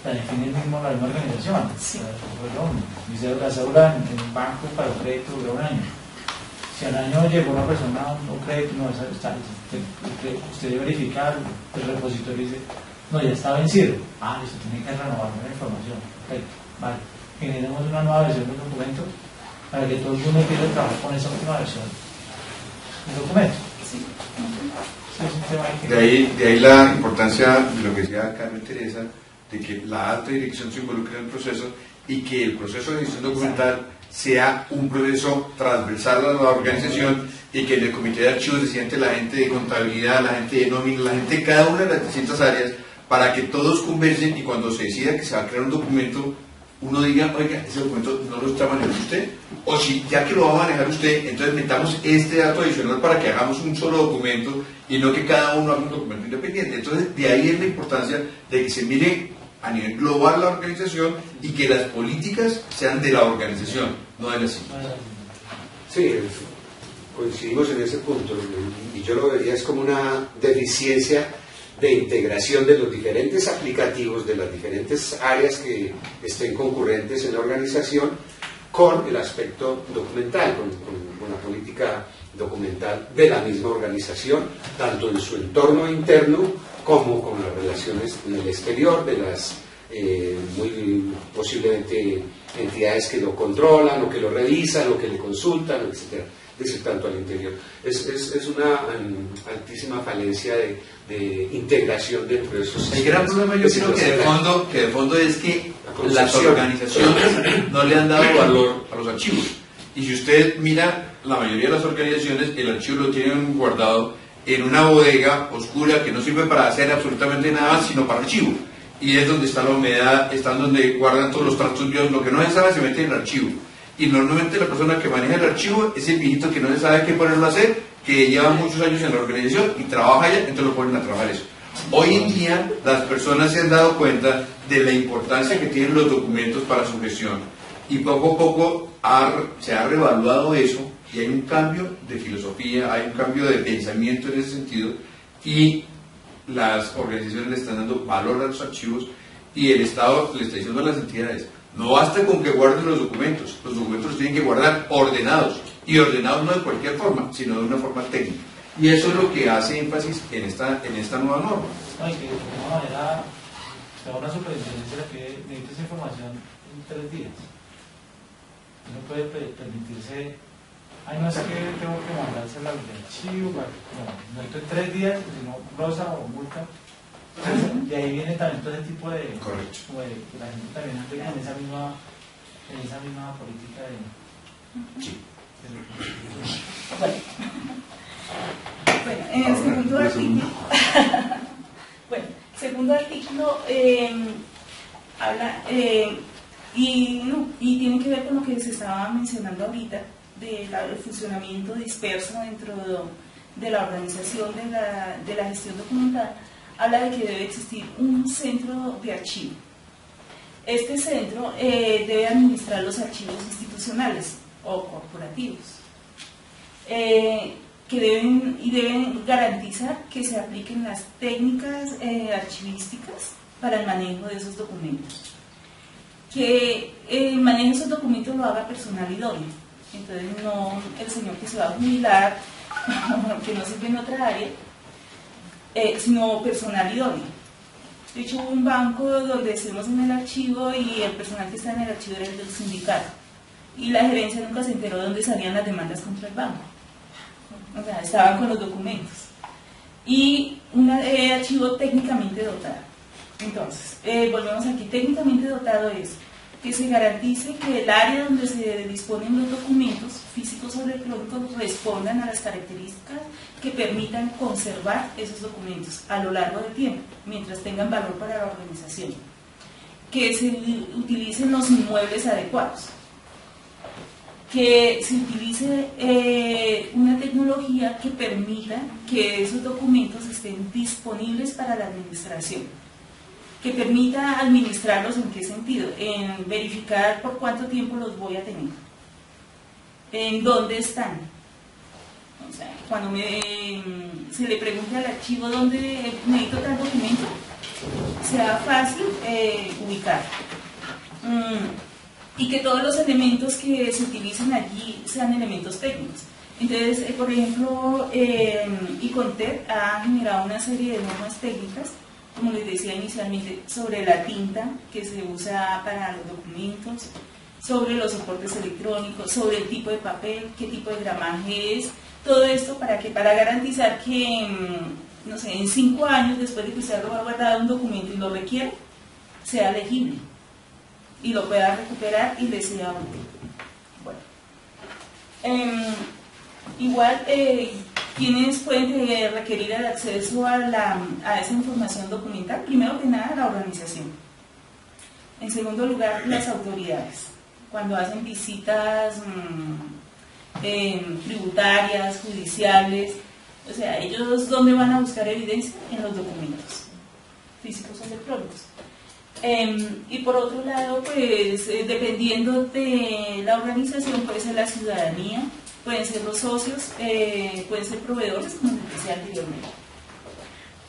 la define la misma organización. Sí. La cédula en un banco para un crédito dura un año. Si al año llegó una persona a un crédito, no, usted debe verificar, el repositorio dice, no, ya está vencido. Listo, tiene que renovar la información. Perfecto, vale. Generemos una nueva versión del documento para que todo el mundo empiece a trabajar con esa última versión del documento. Sí. De ahí la importancia de lo que decía Carmen Teresa, de que la alta dirección se involucre en el proceso y que el proceso de gestión documental sea un proceso transversal a la organización y que en el comité de archivos se siente la gente de contabilidad, la gente de nómina, la gente de cada una de las distintas áreas para que todos conversen y cuando se decida que se va a crear un documento uno diga, oiga, ese documento no lo está manejando usted, o si ya que lo va a manejar usted, entonces metamos este dato adicional para que hagamos un solo documento y no que cada uno haga un documento independiente. Entonces de ahí es la importancia de que se mire a nivel global la organización y que las políticas sean de la organización, no de la CIE. Sí, coincidimos en ese punto, y yo lo vería es como una deficiencia de integración de los diferentes aplicativos, de las diferentes áreas que estén concurrentes en la organización, con el aspecto documental, con la política documental de la misma organización, tanto en su entorno interno como con las relaciones en el exterior de las muy posiblemente entidades que lo controlan o que lo revisan o que le consultan, etc. Es decir, tanto al interior. Es una altísima falencia de integración dentro de esos. El gran problema yo creo que de fondo es que las organizaciones no le han dado valor a los archivos. Y si usted mira, la mayoría de las organizaciones, el archivo lo tienen guardado en una bodega oscura que no sirve para hacer absolutamente nada, sino para archivo. Y es donde está la humedad, está donde guardan todos los trastos viejos, lo que no se sabe se mete en el archivo. Y normalmente la persona que maneja el archivo es el viejito que no se sabe qué ponerlo a hacer, que lleva muchos años en la organización y trabaja allá, entonces lo ponen a trabajar eso. Hoy en día las personas se han dado cuenta de la importancia que tienen los documentos para su gestión y poco a poco se ha revaluado eso y hay un cambio de filosofía, hay un cambio de pensamiento en ese sentido y las organizaciones le están dando valor a los archivos y el Estado le está diciendo a las entidades: no basta con que guarden los documentos los tienen que guardar ordenados, y ordenados no de cualquier forma, sino de una forma técnica. Y eso es lo que hace énfasis en esta nueva norma. No, y que de alguna manera, según la superintendencia, que necesita esa información en 3 días. No puede permitirse, ay, no es que tengo que mandársela al archivo, no, necesito en 3 días, sino rosa o multa. Y ahí viene también todo ese tipo de... Correcto. Como de que la gente también ande en esa misma política de... Sí. Bueno, en el segundo artículo, segundo artículo habla y tiene que ver con lo que se estaba mencionando ahorita del funcionamiento disperso dentro de la organización de la gestión documental. Habla de que debe existir un centro de archivo. Este centro debe administrar los archivos institucionales o corporativos, que deben garantizar que se apliquen las técnicas archivísticas para el manejo de esos documentos. Que el manejo de esos documentos lo haga personal idóneo. Entonces, no el señor que se va a jubilar, que no sirve en otra área, sino personal idóneo. De hecho, hubo un banco donde estuvimos en el archivo y el personal que está en el archivo era el del sindicato. Y la gerencia nunca se enteró de dónde salían las demandas contra el banco. O sea, estaban con los documentos. Y un archivo técnicamente dotado. Entonces, volvemos aquí. Técnicamente dotado es que se garantice que el área donde se disponen los documentos físicos o electrónicos respondan a las características que permitan conservar esos documentos a lo largo del tiempo, mientras tengan valor para la organización. Que se utilicen los inmuebles adecuados. Que se utilice una tecnología que permita que esos documentos estén disponibles para la administración, que permita administrarlos. ¿En qué sentido? En verificar por cuánto tiempo los voy a tener, en dónde están. O sea, cuando se le pregunte al archivo dónde necesito tal documento, sea fácil ubicar. Y que todos los elementos que se utilicen allí sean elementos técnicos. Entonces, por ejemplo, ICONTEC ha generado una serie de normas técnicas, como les decía inicialmente, sobre la tinta que se usa para los documentos, sobre los soportes electrónicos, sobre el tipo de papel, qué tipo de gramaje es, todo esto para garantizar que, no sé, en 5 años después de que usted haya guardado un documento y lo requiera, sea legible y lo pueda recuperar y le sea útil. Bueno, igual quienes pueden requerir el acceso a esa información documental, primero que nada la organización, en segundo lugar las autoridades, cuando hacen visitas tributarias, judiciales, o sea, ellos ¿dónde van a buscar evidencia? En los documentos físicos o electrónicos. Y por otro lado, pues dependiendo de la organización, puede ser la ciudadanía, pueden ser los socios, pueden ser proveedores, como les decía anteriormente.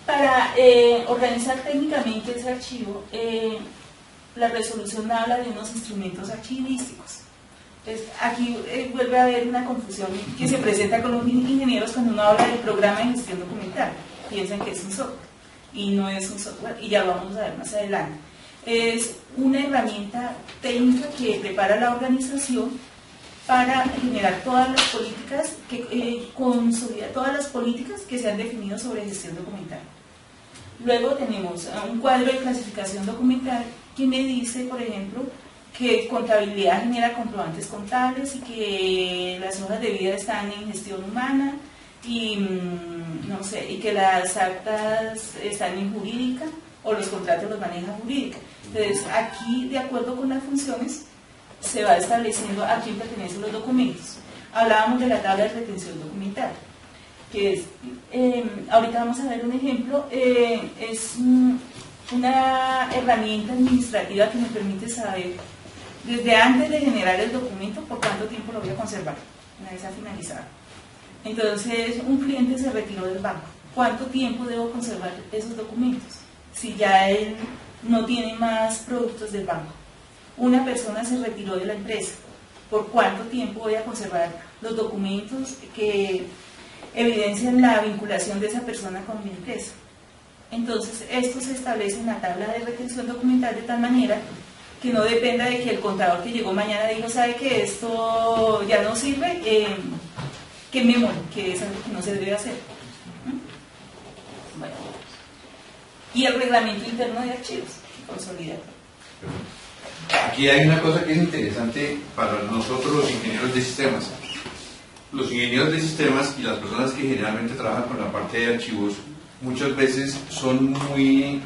Para organizar técnicamente ese archivo, la resolución habla de unos instrumentos archivísticos. Entonces, aquí vuelve a haber una confusión que se presenta con los ingenieros cuando uno habla del programa de gestión documental. Piensan que es un software, y no es un software, y ya lo vamos a ver más adelante. Es una herramienta técnica que prepara la organización para generar todas las políticas, consolida todas las políticas que se han definido sobre gestión documental. Luego tenemos un cuadro de clasificación documental que me dice, por ejemplo, que contabilidad genera comprobantes contables y que las hojas de vida están en gestión humana y, no sé, y que las actas están en jurídica o los contratos los maneja jurídica. Entonces, aquí, de acuerdo con las funciones, se va estableciendo a quién pertenecen los documentos. Hablábamos de la tabla de retención documental, que es, ahorita vamos a ver un ejemplo, es una herramienta administrativa que me permite saber, desde antes de generar el documento, por cuánto tiempo lo voy a conservar, una vez ha finalizado. Entonces, un cliente se retiró del banco. ¿Cuánto tiempo debo conservar esos documentos? Si ya él no tiene más productos del banco. Una persona se retiró de la empresa. ¿Por cuánto tiempo voy a conservar los documentos que evidencian la vinculación de esa persona con mi empresa? Entonces, esto se establece en la tabla de retención documental de tal manera que no dependa de que el contador que llegó mañana dijo, sabe que esto ya no sirve, que me muero, que es algo que no se debe hacer. Bueno. Y el reglamento interno de archivos, consolidado. Aquí hay una cosa que es interesante para nosotros los ingenieros de sistemas. Los ingenieros de sistemas y las personas que generalmente trabajan con la parte de archivos muchas veces son muy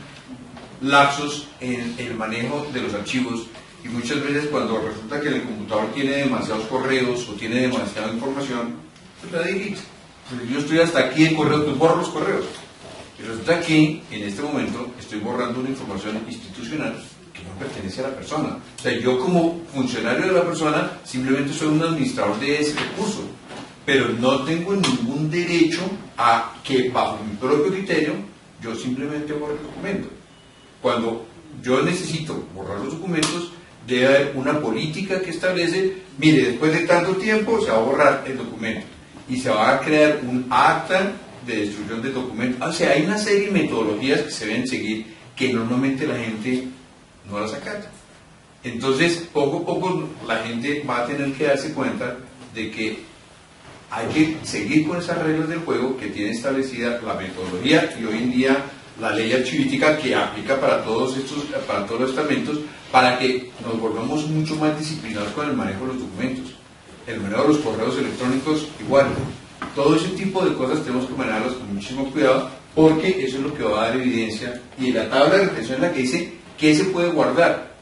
lapsos en el manejo de los archivos y muchas veces cuando resulta que el computador tiene demasiados correos o tiene demasiada información, pues la delete. Yo estoy hasta aquí en correos, pues borro los correos. Y resulta que en este momento estoy borrando una información institucional que no pertenece a la persona. O sea, yo como funcionario de la persona simplemente soy un administrador de ese recurso, pero no tengo ningún derecho a que bajo mi propio criterio yo simplemente borre el documento. Cuando yo necesito borrar los documentos, debe haber una política que establece, mire, después de tanto tiempo se va a borrar el documento y se va a crear un acta de destrucción del documento. O sea, hay una serie de metodologías que se deben seguir que normalmente la gente no las acata. Entonces, poco a poco la gente va a tener que darse cuenta de que hay que seguir con esas reglas del juego que tiene establecida la metodología y hoy en día la ley archivística que aplica para todos los estamentos, para que nos volvamos mucho más disciplinados con el manejo de los documentos. El manejo de los correos electrónicos igual. Todo ese tipo de cosas tenemos que manejarlos con muchísimo cuidado, porque eso es lo que va a dar evidencia. Y la tabla de retención es la que dice qué se puede guardar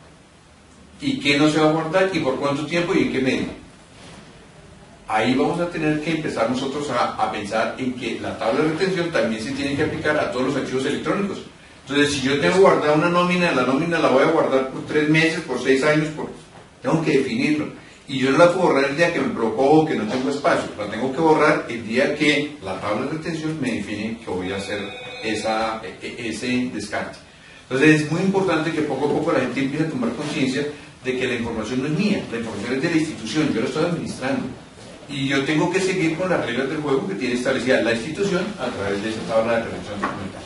y qué no se va a guardar y por cuánto tiempo y en qué medio. Ahí vamos a tener que empezar nosotros a pensar en que la tabla de retención también se tiene que aplicar a todos los archivos electrónicos. Entonces, si yo tengo guardada una nómina, la nómina la voy a guardar por 3 meses, por 6 años, tengo que definirlo. Y yo no la puedo borrar el día que me provocó que no tengo espacio, la tengo que borrar el día que la tabla de retención me define que voy a hacer ese descarte. Entonces, es muy importante que poco a poco la gente empiece a tomar conciencia de que la información no es mía, la información es de la institución, yo la estoy administrando. Y yo tengo que seguir con las reglas del juego que tiene establecida la institución a través de esa tabla de retención documental.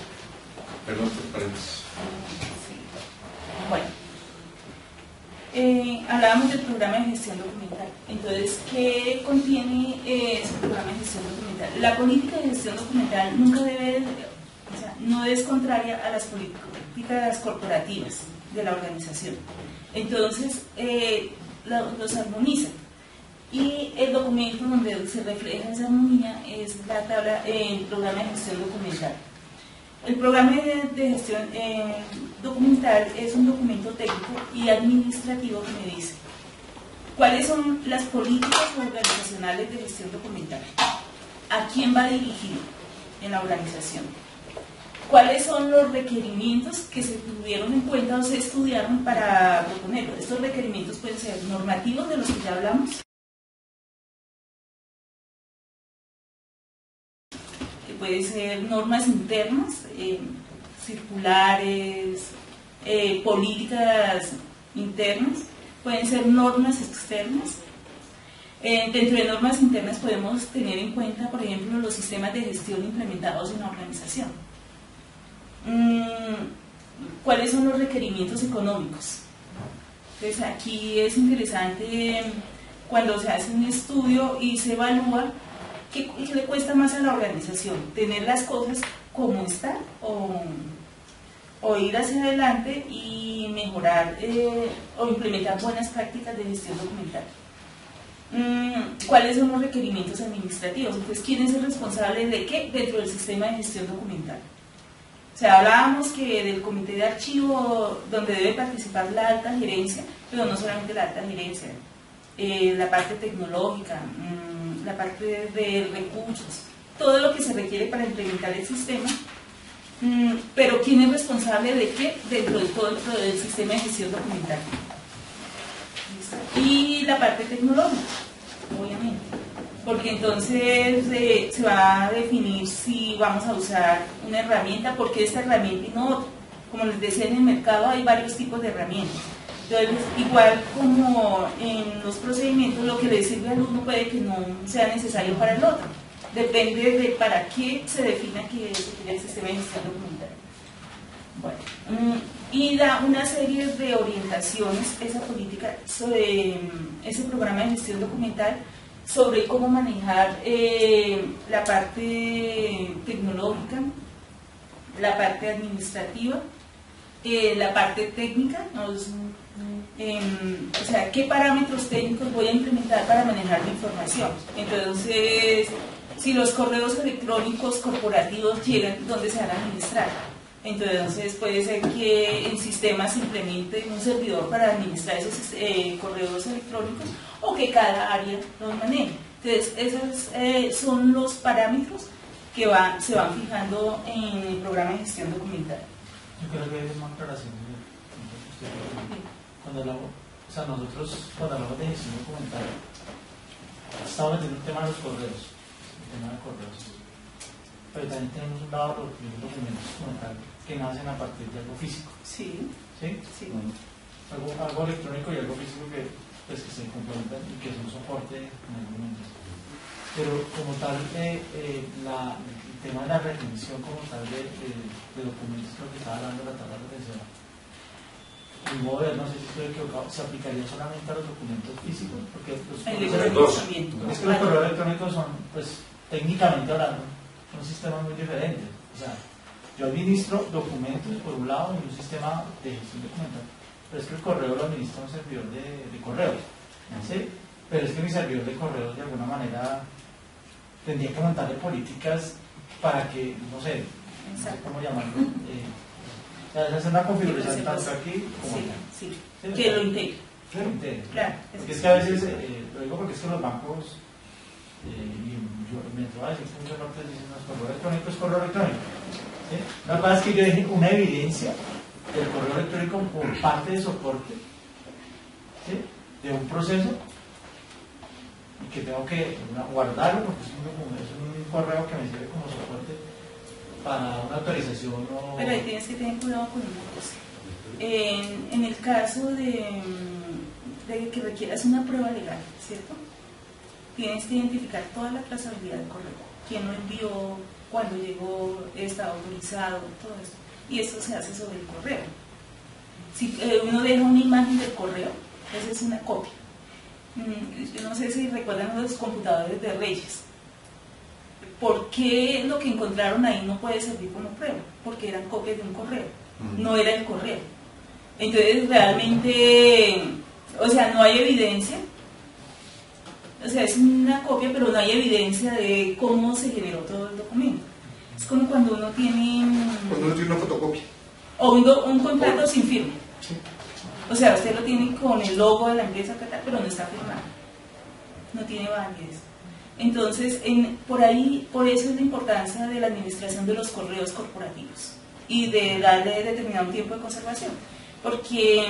Perdón, paréntesis. Bueno, hablábamos del programa de gestión documental. Entonces, ¿qué contiene ese programa de gestión documental? La política de gestión documental nunca debe, o sea, no es contraria a las políticas corporativas de la organización. Entonces, los armoniza. Y el documento donde se refleja esa armonía es la tabla, el programa de gestión documental. El programa de gestión documental es un documento técnico y administrativo que me dice cuáles son las políticas organizacionales de gestión documental, a quién va dirigido en la organización, ¿Cuáles son los requerimientos que se tuvieron en cuenta o se estudiaron para proponerlo? Estos requerimientos pueden ser normativos, de los que ya hablamos, pueden ser normas internas, circulares, políticas internas, pueden ser normas externas. Dentro de normas internas podemos tener en cuenta, por ejemplo, los sistemas de gestión implementados en la organización. ¿Cuáles son los requerimientos económicos? Entonces aquí es interesante cuando se hace un estudio y se evalúa qué le cuesta más a la organización, tener las cosas como están o ir hacia adelante y mejorar o implementar buenas prácticas de gestión documental. ¿Cuáles son los requerimientos administrativos? Entonces, ¿quién es el responsable de qué dentro del sistema de gestión documental? O sea, hablábamos que del comité de archivo, donde debe participar la alta gerencia, pero no solamente la alta gerencia, la parte tecnológica, la parte de recursos, todo lo que se requiere para implementar el sistema, pero ¿quién es responsable de qué dentro de todo el sistema de gestión documental? Y la parte tecnológica, obviamente, porque entonces se va a definir si vamos a usar una herramienta, porque esta herramienta y no otra. Como les decía, en el mercado hay varios tipos de herramientas. Entonces, igual como en los procedimientos, lo que le sirve al uno puede que no sea necesario para el otro. Depende de para qué se defina que es el sistema de gestión documental. Bueno, y da una serie de orientaciones, esa política, sobre ese programa de gestión documental, sobre cómo manejar la parte tecnológica, la parte administrativa, la parte técnica, o sea, qué parámetros técnicos voy a implementar para manejar mi información. Entonces, si los correos electrónicos corporativos llegan, ¿dónde se van a administrar? Entonces puede ser que en sistemas se implemente un servidor para administrar esos correos electrónicos, o que cada área los maneje. Entonces esos son los parámetros que se van fijando en el programa de gestión documental. Yo creo que es una aclaración. Nosotros cuando hablamos de gestión documental estamos metiendo el tema de los correos, pero también tenemos un lado de los documentos documentales que nacen a partir de algo físico. Sí. ¿Sí? Sí. Bueno, algo electrónico y algo físico que se complementan y que son soporte en algún momento. Pero como tal, el tema de la definición como tal de documentos, creo que estaba hablando de la tabla de retención. Mi modo de ver, no sé si estoy equivocado, ¿se aplicaría solamente a los documentos físicos? Porque los correos electrónicos son, pues, técnicamente hablando, son sistemas muy diferentes. O sea, yo administro documentos por un lado en un sistema de gestión documental, pero es que el correo lo administra un servidor de correos, ¿sí? Pero es que mi servidor de correos de alguna manera tendría que montarle políticas para que, no sé cómo llamarlo, hacer una configuración tanto aquí como allá. Sí, que lo integre. Que lo integre. Claro. Porque es que a veces, lo digo porque es que los bancos, y yo me atrevo a decir que muchas partes dicen, no, correo electrónico es correo electrónico. ¿Sí? La cosa es que yo deje una evidencia del correo electrónico por parte de soporte, ¿sí? De un proceso, y que tengo que guardarlo porque es un correo que me sirve como soporte para una autorización. Pero ahí tienes que tener cuidado con una cosa. En el caso de que requieras una prueba legal, ¿cierto? Tienes que identificar toda la trazabilidad del correo. ¿Quién lo envió? ¿Cuándo llegó? ¿Está autorizado? Todo eso. Y esto se hace sobre el correo. Si uno deja una imagen del correo, esa es una copia. Yo no sé si recuerdan los computadores de Reyes. ¿Por qué lo que encontraron ahí no puede servir como prueba? Porque eran copias de un correo, no era el correo. Entonces realmente, o sea, no hay evidencia. O sea, es una copia, pero no hay evidencia de cómo se generó todo el documento. Es como cuando uno tiene una fotocopia. O un contrato sin firma. Sí. O sea, usted lo tiene con el logo de la empresa, pero no está firmado. No tiene validez. Entonces, por eso es la importancia de la administración de los correos corporativos y de darle determinado tiempo de conservación. Porque,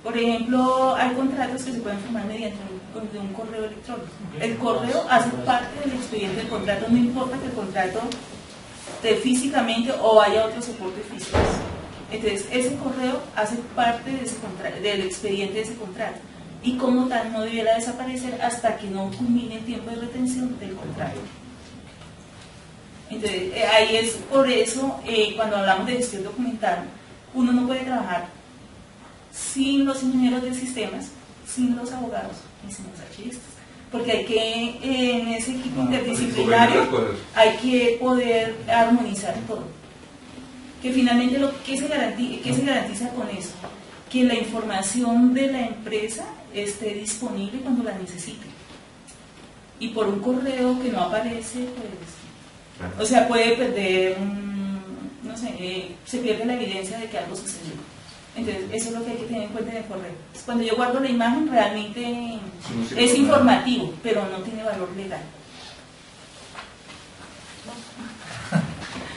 por ejemplo, hay contratos que se pueden firmar mediante un correo electrónico. El correo hace parte del expediente del contrato, no importa que el contrato esté físicamente o haya otros soportes físicos. Entonces, ese correo hace parte de ese del expediente de ese contrato y como tal no debiera desaparecer hasta que no culmine el tiempo de retención del contrato. Entonces, ahí es por eso, cuando hablamos de gestión documental, uno no puede trabajar sin los ingenieros de sistemas, sin los abogados y sin los archivistas, porque hay que, en ese equipo interdisciplinario, hay que poder armonizar todo. Que finalmente, ¿qué se garantiza con eso? Que la información de la empresa esté disponible cuando la necesite. Y por un correo que no aparece, pues, o sea, puede perder, no sé, se pierde la evidencia de que algo sucedió. Entonces, eso es lo que hay que tener en cuenta en el correo. Cuando yo guardo la imagen, realmente es informativo, pero no tiene valor legal.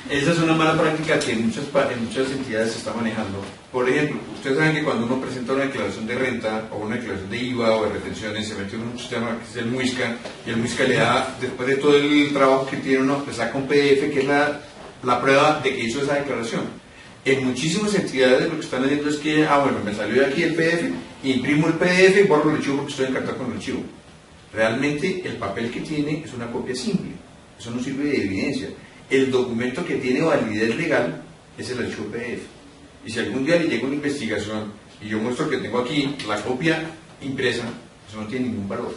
Esa es una mala práctica que en muchas entidades se está manejando. Por ejemplo, ustedes saben que cuando uno presenta una declaración de renta o una declaración de IVA o de retenciones, se mete en un sistema que es el MUISCA, y el MUISCA le da, después de todo el trabajo que tiene uno, le saca un PDF que es la prueba de que hizo esa declaración. En muchísimas entidades lo que están haciendo es que, bueno, me salió de aquí el PDF, imprimo el PDF y borro el archivo porque estoy encartado con el archivo. Realmente el papel que tiene es una copia simple, eso no sirve de evidencia. El documento que tiene validez legal es el archivo PDF. Y si algún día le llega una investigación y yo muestro que tengo aquí la copia impresa, eso no tiene ningún valor.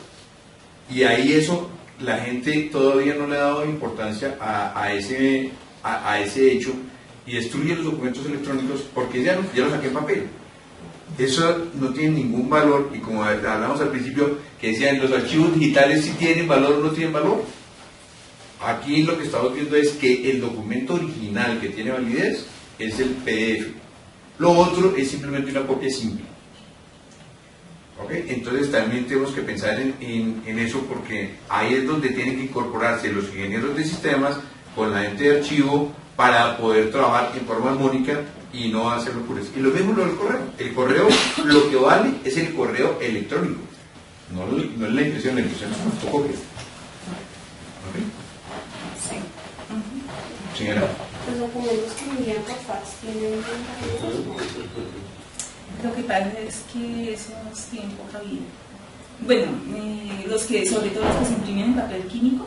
Y ahí eso, la gente todavía no le ha dado importancia a ese hecho y destruye los documentos electrónicos porque ya lo saqué en papel. Eso no tiene ningún valor, y como hablamos al principio, que decían los archivos digitales si tienen valor o no tienen valor. Aquí lo que estamos viendo es que el documento original que tiene validez es el PDF. Lo otro es simplemente una copia simple. ¿Ok? Entonces también tenemos que pensar en eso, porque ahí es donde tienen que incorporarse los ingenieros de sistemas con la gente de archivo para poder trabajar en forma armónica y no hacer locuras. Y lo mismo lo del correo. El correo, lo que vale es el correo electrónico, no es la impresión es una fotocopia. ¿Ok? Sí. Señora. Los documentos que envían por fax tienen... Lo que pasa es que esos tienen poca vida. Bueno, sobre todo los que se imprimen en papel químico,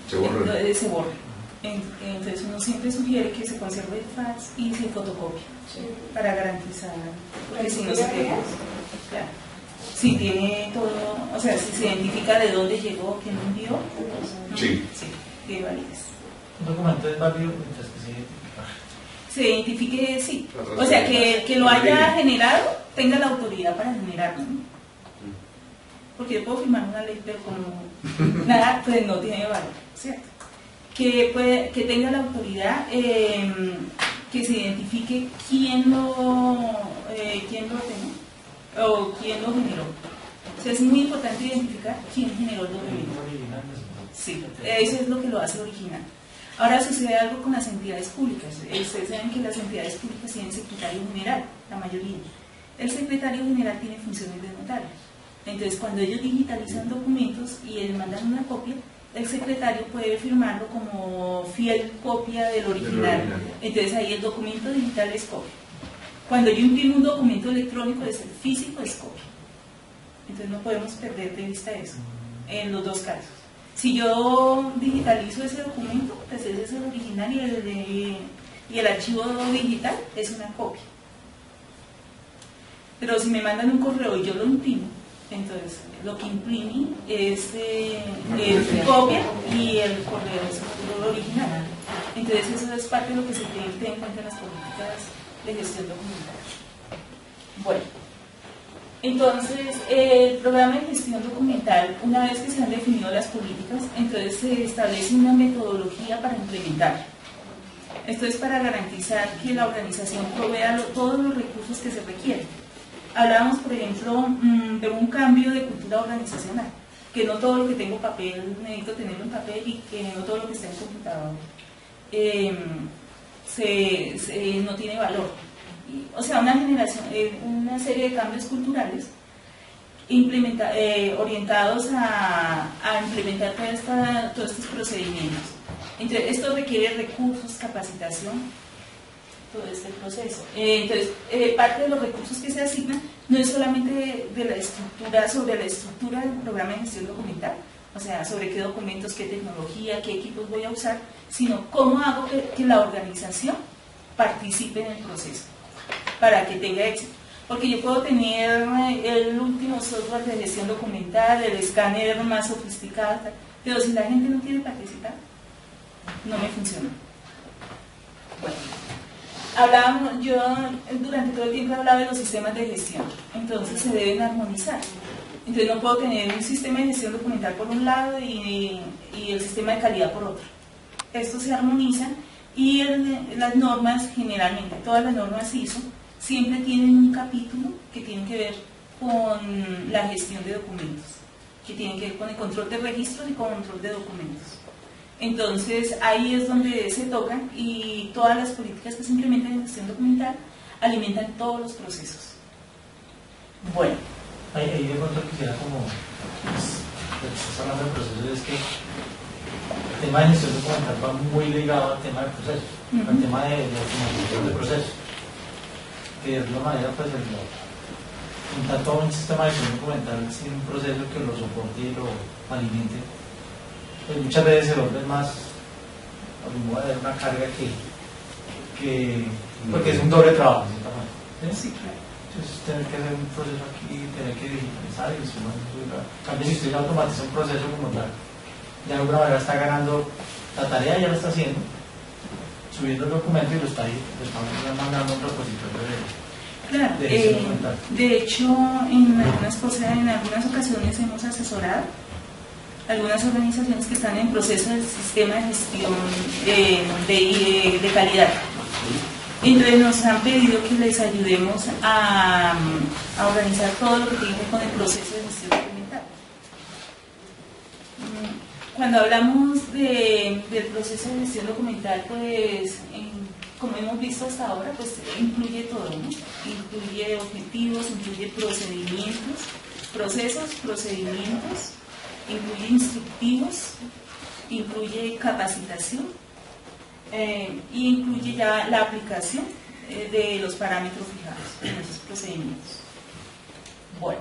se borran. Entonces uno siempre sugiere que se conserve el fax y se fotocopie para garantizar, porque si no se pierde. Claro. Si tiene todo, o sea, si se identifica de dónde llegó, quién lo envió, sí, tiene validez. Un documento es válido mientras que se identifique, sí. O sea, que lo haya generado, tenga la autoridad para generarlo, ¿no? Porque yo puedo firmar una ley, pero como nada, pues no tiene valor, ¿cierto? Que tenga la autoridad, que se identifique quién lo tenga o quién lo generó. O sea, es muy importante identificar quién generó el documento. Sí, eso es lo que lo hace original. Ahora sucede algo con las entidades públicas. Ustedes saben que las entidades públicas tienen secretario general, la mayoría. El secretario general tiene funciones de notario. Entonces, cuando ellos digitalizan documentos y les mandan una copia, el secretario puede firmarlo como fiel copia del original. Entonces, ahí el documento digital es copia. Cuando yo imprimo un documento electrónico, el físico es copia. Entonces, no podemos perder de vista eso, en los dos casos. Si yo digitalizo ese documento, pues ese es el original y el archivo digital es una copia. Pero si me mandan un correo y yo lo imprimo, entonces lo que imprimí es copia y el correo es el original. Entonces eso es parte de lo que se tiene que tener en cuenta en las políticas de gestión documental. Bueno. Entonces, el programa de gestión documental, una vez que se han definido las políticas, entonces se establece una metodología para implementar. Esto es para garantizar que la organización provea todos los recursos que se requieren. Hablábamos, por ejemplo, de un cambio de cultura organizacional, que no todo lo que tengo papel necesito tenerlo en papel y que no todo lo que está en computador no tiene valor. O sea, una serie de cambios culturales orientados a implementar todos estos procedimientos. Entonces, esto requiere recursos, capacitación, todo este proceso. Entonces, parte de los recursos que se asignan no es solamente de la estructura, sobre la estructura del programa de gestión documental, o sea, sobre qué documentos, qué tecnología, qué equipos voy a usar, sino cómo hago que la organización participe en el proceso para que tenga éxito. Porque yo puedo tener el último software de gestión documental, el escáner más sofisticado, pero si la gente no quiere participar, no me funciona. Bueno, yo durante todo el tiempo he hablado de los sistemas de gestión, entonces se deben armonizar. Entonces no puedo tener un sistema de gestión documental por un lado y el sistema de calidad por otro. Estos se armonizan y las normas, generalmente todas las normas ISO, siempre tienen un capítulo que tiene que ver con la gestión de documentos, que tiene que ver con el control de registros y control de documentos. Entonces ahí es donde se tocan y todas las políticas que se implementan en gestión documental alimentan todos los procesos. Bueno. Ahí de pronto quisiera como, estás hablando de procesos, es que el tema de gestión documental va muy ligado al tema de procesos, al tema de automatización de procesos. Que de alguna manera, pues, montar todo un sistema de gestión documental sin un proceso que lo soporte y lo alimente, pues muchas veces se vuelve más, una carga porque es un doble trabajo, ¿sí? Entonces, tener que hacer un proceso aquí, tener que digitalizar y en cambio, si usted automatiza un proceso como tal, de alguna manera está ganando la tarea, ya lo está haciendo, subiendo el documento y lo está mandando a un repositorio de gestión documental. De hecho, en algunas ocasiones hemos asesorado algunas organizaciones que están en proceso del sistema de gestión de calidad. Entonces nos han pedido que les ayudemos a organizar todo lo que tiene que ver con el proceso de gestión documental. Cuando hablamos del proceso de gestión documental, pues como hemos visto hasta ahora, pues incluye todo, ¿no? Incluye objetivos, incluye procedimientos, procesos, procedimientos, incluye instructivos, incluye capacitación, y incluye ya la aplicación de los parámetros fijados en esos procedimientos. Bueno,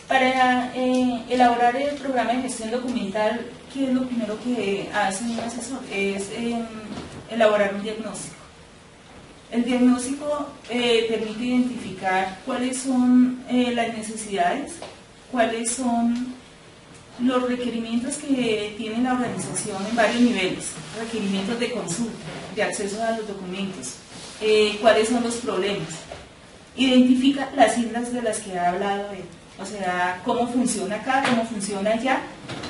para elaborar el programa de gestión documental, ¿qué es lo primero que hace un asesor? Es elaborar un diagnóstico. El diagnóstico permite identificar cuáles son las necesidades, cuáles son los requerimientos que tiene la organización en varios niveles, requerimientos de consulta, de acceso a los documentos, cuáles son los problemas. Identifica las islas de las que ha hablado él, o sea, cómo funciona acá, cómo funciona allá,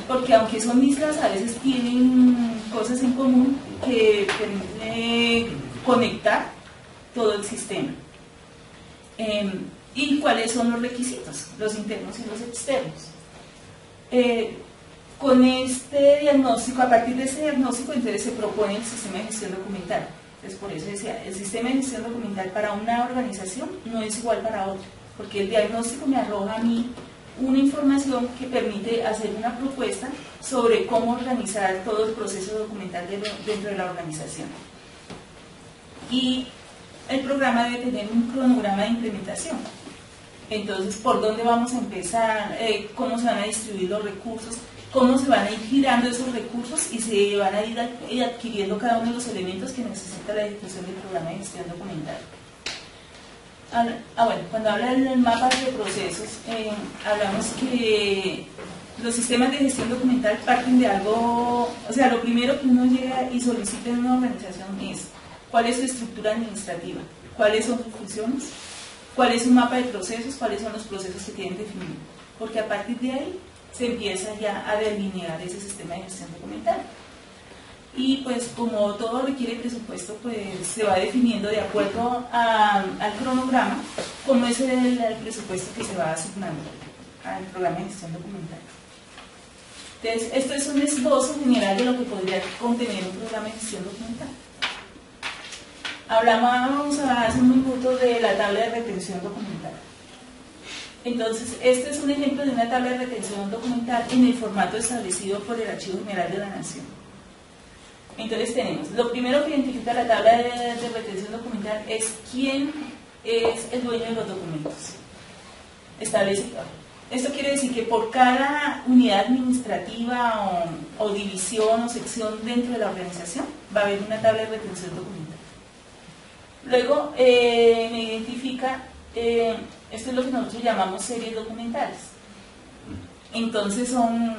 porque aunque son islas, a veces tienen cosas en común que permiten conectar todo el sistema. Y cuáles son los requisitos, los internos y los externos. Con este diagnóstico, a partir de ese diagnóstico, entonces se propone el sistema de gestión documental. Entonces, por eso decía, el sistema de gestión documental para una organización no es igual para otra, porque el diagnóstico me arroja a mí una información que permite hacer una propuesta sobre cómo organizar todo el proceso documental dentro de la organización. Y el programa debe tener un cronograma de implementación. Entonces, ¿por dónde vamos a empezar? ¿Cómo se van a distribuir los recursos? ¿Cómo se van a ir girando esos recursos? Y se van a ir adquiriendo cada uno de los elementos que necesita la ejecución del programa de gestión documental. Bueno, cuando habla del mapa de procesos, hablamos que los sistemas de gestión documental parten de algo, o sea, lo primero que uno llega y solicita en una organización es ¿cuál es su estructura administrativa? ¿Cuáles son sus funciones? ¿Cuál es un mapa de procesos? ¿Cuáles son los procesos que tienen definido? Porque a partir de ahí se empieza ya a delinear ese sistema de gestión documental. Y pues como todo requiere presupuesto, pues se va definiendo de acuerdo al cronograma cómo es el presupuesto que se va asignando al programa de gestión documental. Entonces, esto es un esbozo general de lo que podría contener un programa de gestión documental. Hablábamos hace un minuto de la tabla de retención documental. Entonces, este es un ejemplo de una tabla de retención documental en el formato establecido por el Archivo General de la Nación. Entonces tenemos, lo primero que identifica la tabla de retención documental es quién es el dueño de los documentos. Establece, esto quiere decir que por cada unidad administrativa o división o sección dentro de la organización va a haber una tabla de retención documental. Luego me identifica, esto es lo que nosotros llamamos series documentales. Entonces son,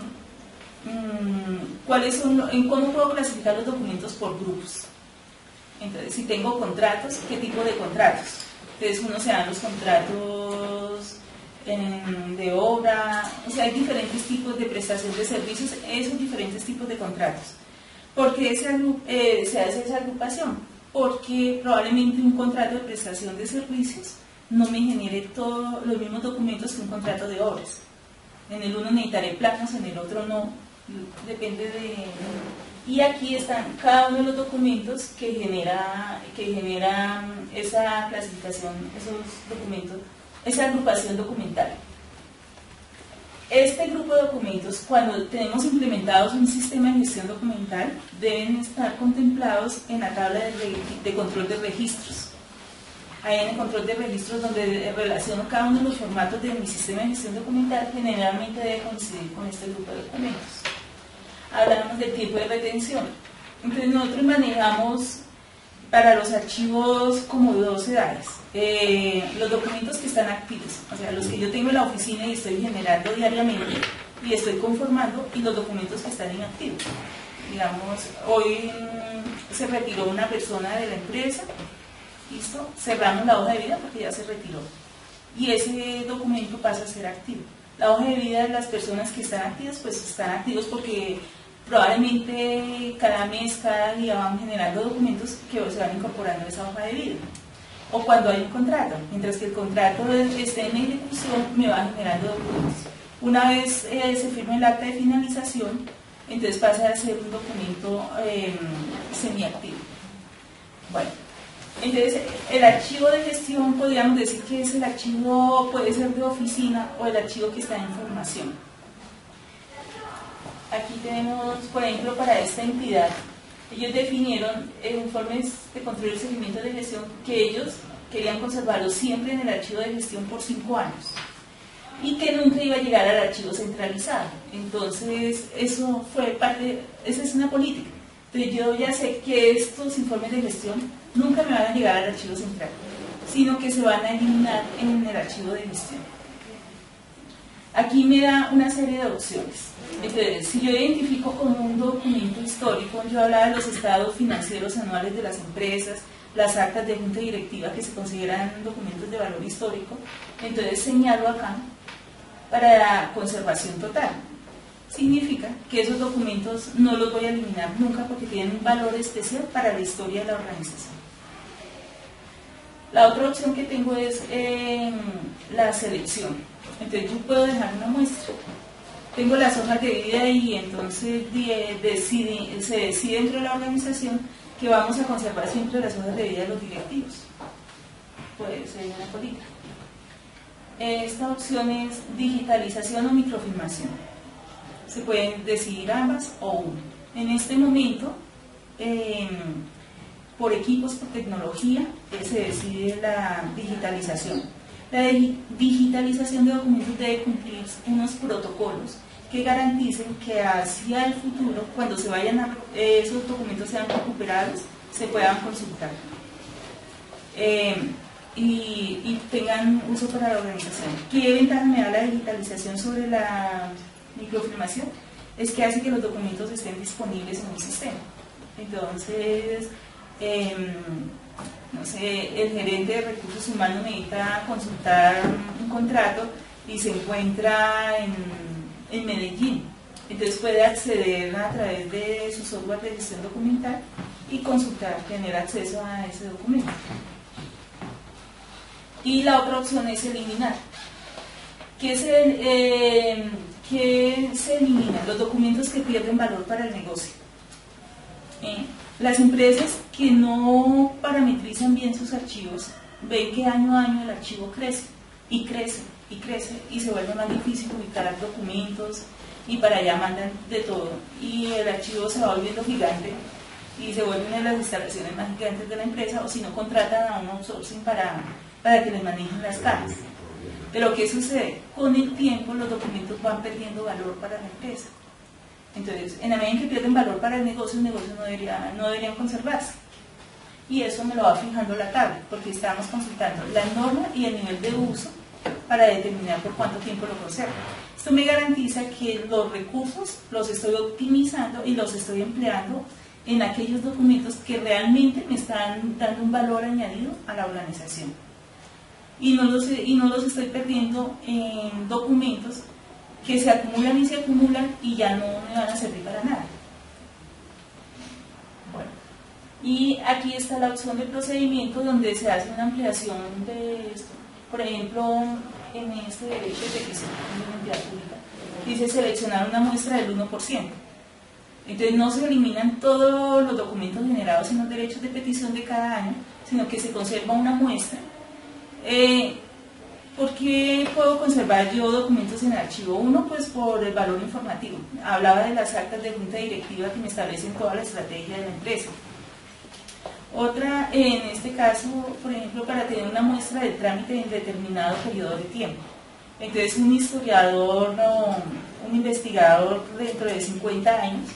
¿cuáles son, cómo puedo clasificar los documentos por grupos? Entonces, si tengo contratos, ¿qué tipo de contratos? Entonces, uno se dan los contratos de obra, o sea, hay diferentes tipos de prestación de servicios, esos diferentes tipos de contratos. ¿Por qué se hace esa agrupación? Porque probablemente un contrato de prestación de servicios no me genere todos los mismos documentos que un contrato de obras. En el uno necesitaré planos, en el otro no, depende de... Y aquí están cada uno de los documentos que generan esa clasificación, esos documentos, esa agrupación documental. Este grupo de documentos, cuando tenemos implementados un sistema de gestión documental, deben estar contemplados en la tabla de control de registros. Ahí en el control de registros, donde relaciono cada uno de los formatos de mi sistema de gestión documental, generalmente debe coincidir con este grupo de documentos. Hablamos del tiempo de retención. Entonces nosotros manejamos para los archivos como dos edades. Los documentos que están activos, o sea, los que yo tengo en la oficina y estoy generando diariamente y estoy conformando, y los documentos que están inactivos. Digamos, hoy se retiró una persona de la empresa, listo, cerramos la hoja de vida porque ya se retiró y ese documento pasa a ser activo. La hoja de vida de las personas que están activas, pues están activos porque probablemente cada mes, cada día van generando documentos que se van incorporando a esa hoja de vida. O cuando hay un contrato, mientras que el contrato esté en ejecución, me va generando documentos. Una vez se firma el acta de finalización, entonces pasa a ser un documento semiactivo. Bueno, entonces el archivo de gestión podríamos decir que es el archivo, puede ser de oficina o el archivo que está en formación. Aquí tenemos, por ejemplo, para esta entidad, ellos definieron informes de control y seguimiento de gestión que ellos querían conservarlos siempre en el archivo de gestión por 5 años y que nunca iba a llegar al archivo centralizado. Entonces, eso fue parte, esa es una política. Entonces, yo ya sé que estos informes de gestión nunca me van a llegar al archivo central, sino que se van a eliminar en el archivo de gestión. Aquí me da una serie de opciones. Entonces, si yo identifico como un documento histórico, yo hablaba de los estados financieros anuales de las empresas, las actas de junta directiva que se consideran documentos de valor histórico, entonces señalo acá para conservación total. Significa que esos documentos no los voy a eliminar nunca porque tienen un valor especial para la historia de la organización. La otra opción que tengo es la selección. Entonces yo puedo dejar una muestra. Tengo las hojas de vida y entonces se decide dentro de la organización que vamos a conservar siempre las hojas de vida de los directivos. Puede ser una política. Esta opción es digitalización o microfilmación. Se pueden decidir ambas o una. En este momento, por equipos, por tecnología, se decide la digitalización. La digitalización de documentos debe cumplir unos protocolos que garanticen que hacia el futuro, cuando se vayan esos documentos sean recuperados, se puedan consultar y tengan uso para la organización. ¿Qué ventaja me da la digitalización sobre la microfilmación? Es que hace que los documentos estén disponibles en un sistema. Entonces, no sé, el gerente de recursos humanos necesita consultar un contrato y se encuentra en Medellín. Entonces puede acceder a través de su software de gestión documental y consultar, tener acceso a ese documento. Y la otra opción es eliminar. ¿Qué se elimina? Los documentos que pierden valor para el negocio. Las empresas que no parametrizan bien sus archivos ven que año a año el archivo crece y crece y crece y se vuelve más difícil ubicar documentos y para allá mandan de todo y el archivo se va volviendo gigante y se vuelve una de las instalaciones más gigantes de la empresa, o si no contratan a un outsourcing para que les manejen las cajas. Pero ¿qué sucede? Con el tiempo los documentos van perdiendo valor para la empresa. Entonces, en la medida en que pierden valor para el negocio no deberían conservarse. Y eso me lo va fijando la tabla, porque estamos consultando la norma y el nivel de uso para determinar por cuánto tiempo lo conservo. Esto me garantiza que los recursos los estoy optimizando y los estoy empleando en aquellos documentos que realmente me están dando un valor añadido a la organización. Y no los estoy perdiendo en documentos que se acumulan y ya no me van a servir para nada. Bueno, y aquí está la opción de procedimiento donde se hace una ampliación de esto. Por ejemplo, en este derecho de petición de una entidad pública, dice seleccionar una muestra del 1%. Entonces no se eliminan todos los documentos generados en los derechos de petición de cada año, sino que se conserva una muestra. ¿Por qué puedo conservar yo documentos en archivo? Uno, pues por el valor informativo. Hablaba de las actas de junta directiva que me establecen toda la estrategia de la empresa. Otra, en este caso, por ejemplo, para tener una muestra del trámite en determinado periodo de tiempo. Entonces, un historiador, un investigador dentro de 50 años,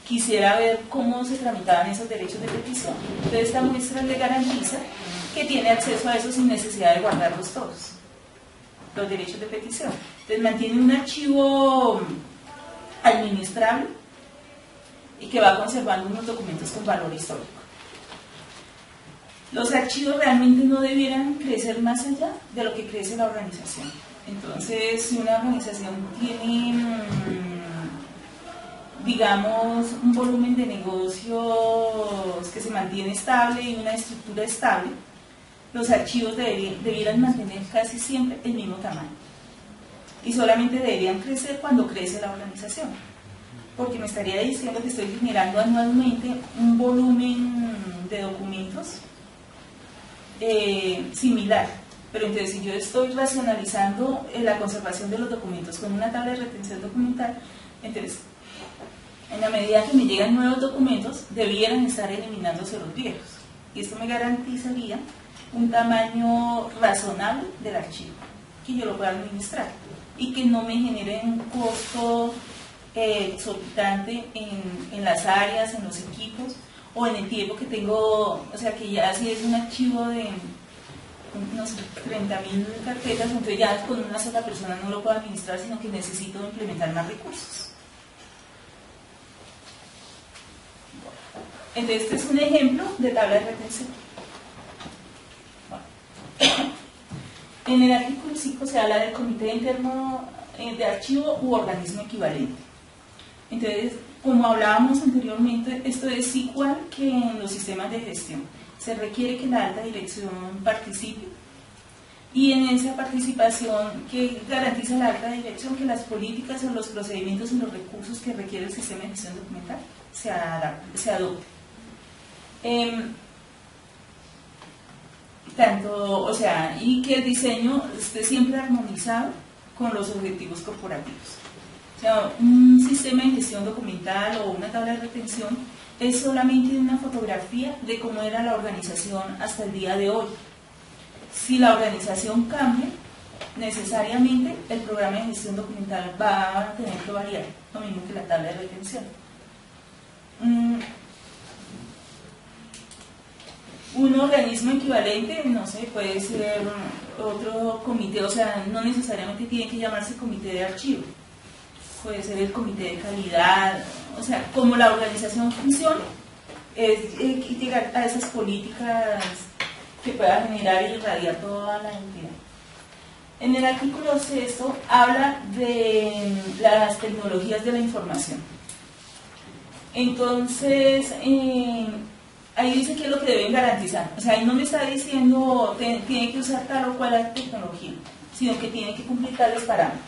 quisiera ver cómo se tramitaban esos derechos de petición. Entonces, esta muestra le garantiza que tiene acceso a eso sin necesidad de guardarlos todos, los derechos de petición. Entonces, mantiene un archivo administrable y que va conservando unos documentos con valor histórico. Los archivos realmente no debieran crecer más allá de lo que crece la organización. Entonces, si una organización tiene, digamos, un volumen de negocios que se mantiene estable y una estructura estable, los archivos debieran mantener casi siempre el mismo tamaño. Y solamente deberían crecer cuando crece la organización. Porque me estaría diciendo que estoy generando anualmente un volumen de documentos similar, pero entonces si yo estoy racionalizando la conservación de los documentos con una tabla de retención documental, entonces en la medida que me llegan nuevos documentos debieran estar eliminándose los viejos, y esto me garantizaría un tamaño razonable del archivo, que yo lo pueda administrar y que no me genere un costo exorbitante en las áreas, en los equipos o en el tiempo que tengo. O sea, que ya si es un archivo de, no sé, 30.000 carpetas, entonces ya con una sola persona no lo puedo administrar, sino que necesito implementar más recursos. Entonces, este es un ejemplo de tabla de retención. En el artículo 5 se habla del comité interno de archivo u organismo equivalente. Entonces, como hablábamos anteriormente, esto es igual que en los sistemas de gestión. Se requiere que la alta dirección participe, y en esa participación que garantiza la alta dirección que las políticas o los procedimientos y los recursos que requiere el sistema de gestión documental se adopten. O sea, y que el diseño esté siempre armonizado con los objetivos corporativos. O sea, un sistema de gestión documental o una tabla de retención es solamente una fotografía de cómo era la organización hasta el día de hoy. Si la organización cambia, necesariamente el programa de gestión documental va a tener que variar, lo mismo que la tabla de retención. Un organismo equivalente, no sé, puede ser otro comité, o sea, no necesariamente tiene que llamarse comité de archivo, puede ser el comité de calidad. O sea, como la organización funcione, es llegar a esas políticas que puedan generar y irradiar toda la entidad. En el artículo 6 habla de las tecnologías de la información. Entonces, ahí dice qué es lo que deben garantizar. O sea, ahí no me está diciendo tiene que usar tal o cual tecnología. sino que tiene que cumplir tales parámetros.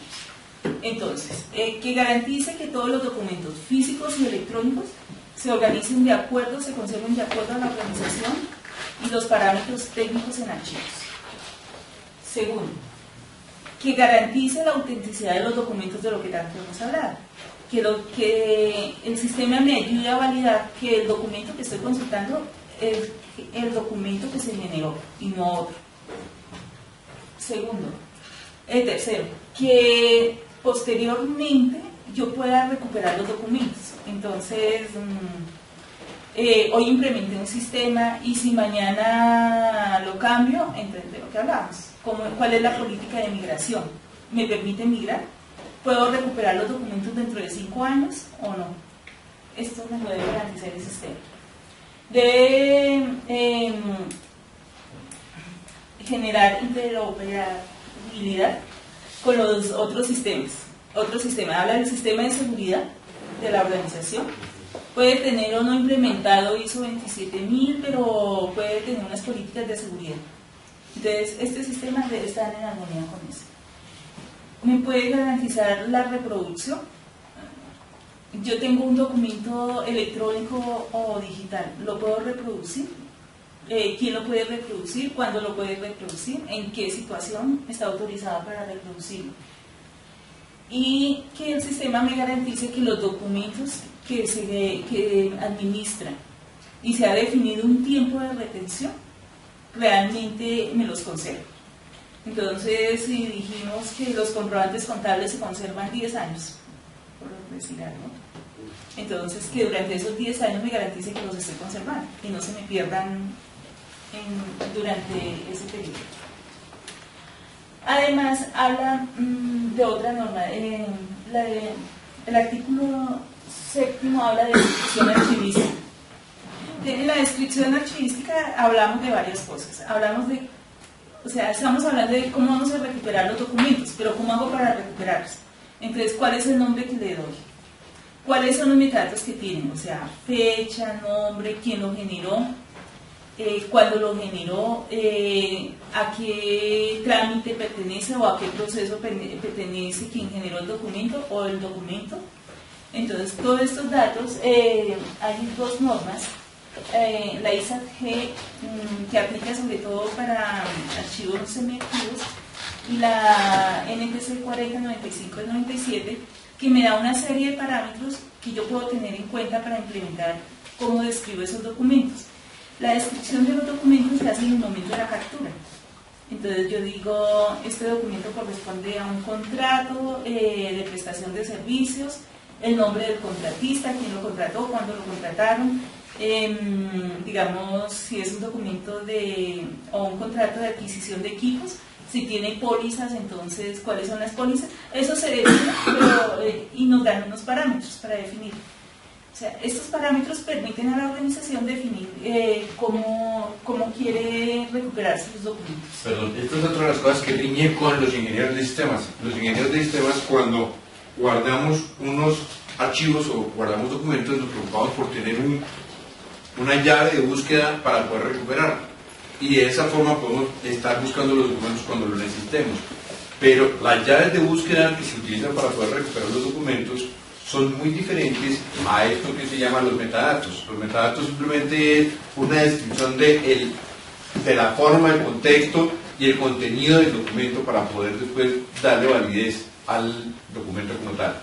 Entonces, que garantice que todos los documentos físicos y electrónicos se organicen de acuerdo, se conserven de acuerdo a la organización y los parámetros técnicos en archivos. Segundo, que garantice la autenticidad de los documentos, de lo que tanto hemos hablado. Que el sistema me ayude a validar que el documento que estoy consultando es el documento que se generó y no otro. Segundo, tercero, que posteriormente yo pueda recuperar los documentos. Entonces, hoy implementé un sistema y si mañana lo cambio, entonces de lo que hablamos, ¿cuál es la política de migración? ¿Me permite migrar? ¿Puedo recuperar los documentos dentro de 5 años o no? Esto me lo debe garantizar el sistema. Debe generar interoperabilidad con los otros sistemas. Otro sistema, habla del sistema de seguridad de la organización. Puede tener o no implementado ISO 27000, pero puede tener unas políticas de seguridad. Entonces, este sistema debe estar en armonía con eso. ¿Me puede garantizar la reproducción? Yo tengo un documento electrónico o digital, ¿lo puedo reproducir? ¿Quién lo puede reproducir? ¿Cuándo lo puede reproducir? ¿En qué situación está autorizado para reproducirlo? Y que el sistema me garantice que los documentos que administra y se ha definido un tiempo de retención, realmente me los conserva. Entonces, si dijimos que los comprobantes contables se conservan 10 años, por decir algo, entonces que durante esos 10 años me garantice que los estoy conservando y no se me pierdan durante ese periodo. Además, habla de otra norma. El artículo 7º habla de descripción archivística. En la descripción archivística hablamos de varias cosas. Hablamos de, estamos hablando de cómo vamos a recuperar los documentos, pero ¿cómo hago para recuperarlos? Entonces, ¿cuál es el nombre que le doy? ¿Cuáles son los metadatos que tienen? O sea, fecha, nombre, quién lo generó, cuándo lo generó, a qué trámite pertenece o a qué proceso pertenece quien generó el documento o el documento. Entonces, todos estos datos, hay 2 normas, la ISAT-G, que aplica sobre todo para archivos semiactivos, y la NTC 4095 del 97, que me da una serie de parámetros que yo puedo tener en cuenta para implementar cómo describo esos documentos. La descripción de los documentos se hace en el momento de la captura. Entonces yo digo, este documento corresponde a un contrato de prestación de servicios, el nombre del contratista, quién lo contrató, cuándo lo contrataron, digamos, si es un documento o un contrato de adquisición de equipos, si tiene pólizas, entonces cuáles son las pólizas, eso se define y nos dan unos parámetros para definir. O sea, estos parámetros permiten a la organización definir cómo quiere recuperar sus documentos. Perdón, esta es otra de las cosas que riñe con los ingenieros de sistemas. Los ingenieros de sistemas, cuando guardamos unos archivos o guardamos documentos, nos preocupamos por tener una llave de búsqueda para poder recuperar. Y de esa forma podemos estar buscando los documentos cuando los necesitemos. Pero las llaves de búsqueda que se utilizan para poder recuperar los documentos son muy diferentes a esto que se llama los metadatos. Los metadatos simplemente es una descripción de la forma, el contexto y el contenido del documento para poder después darle validez al documento como tal.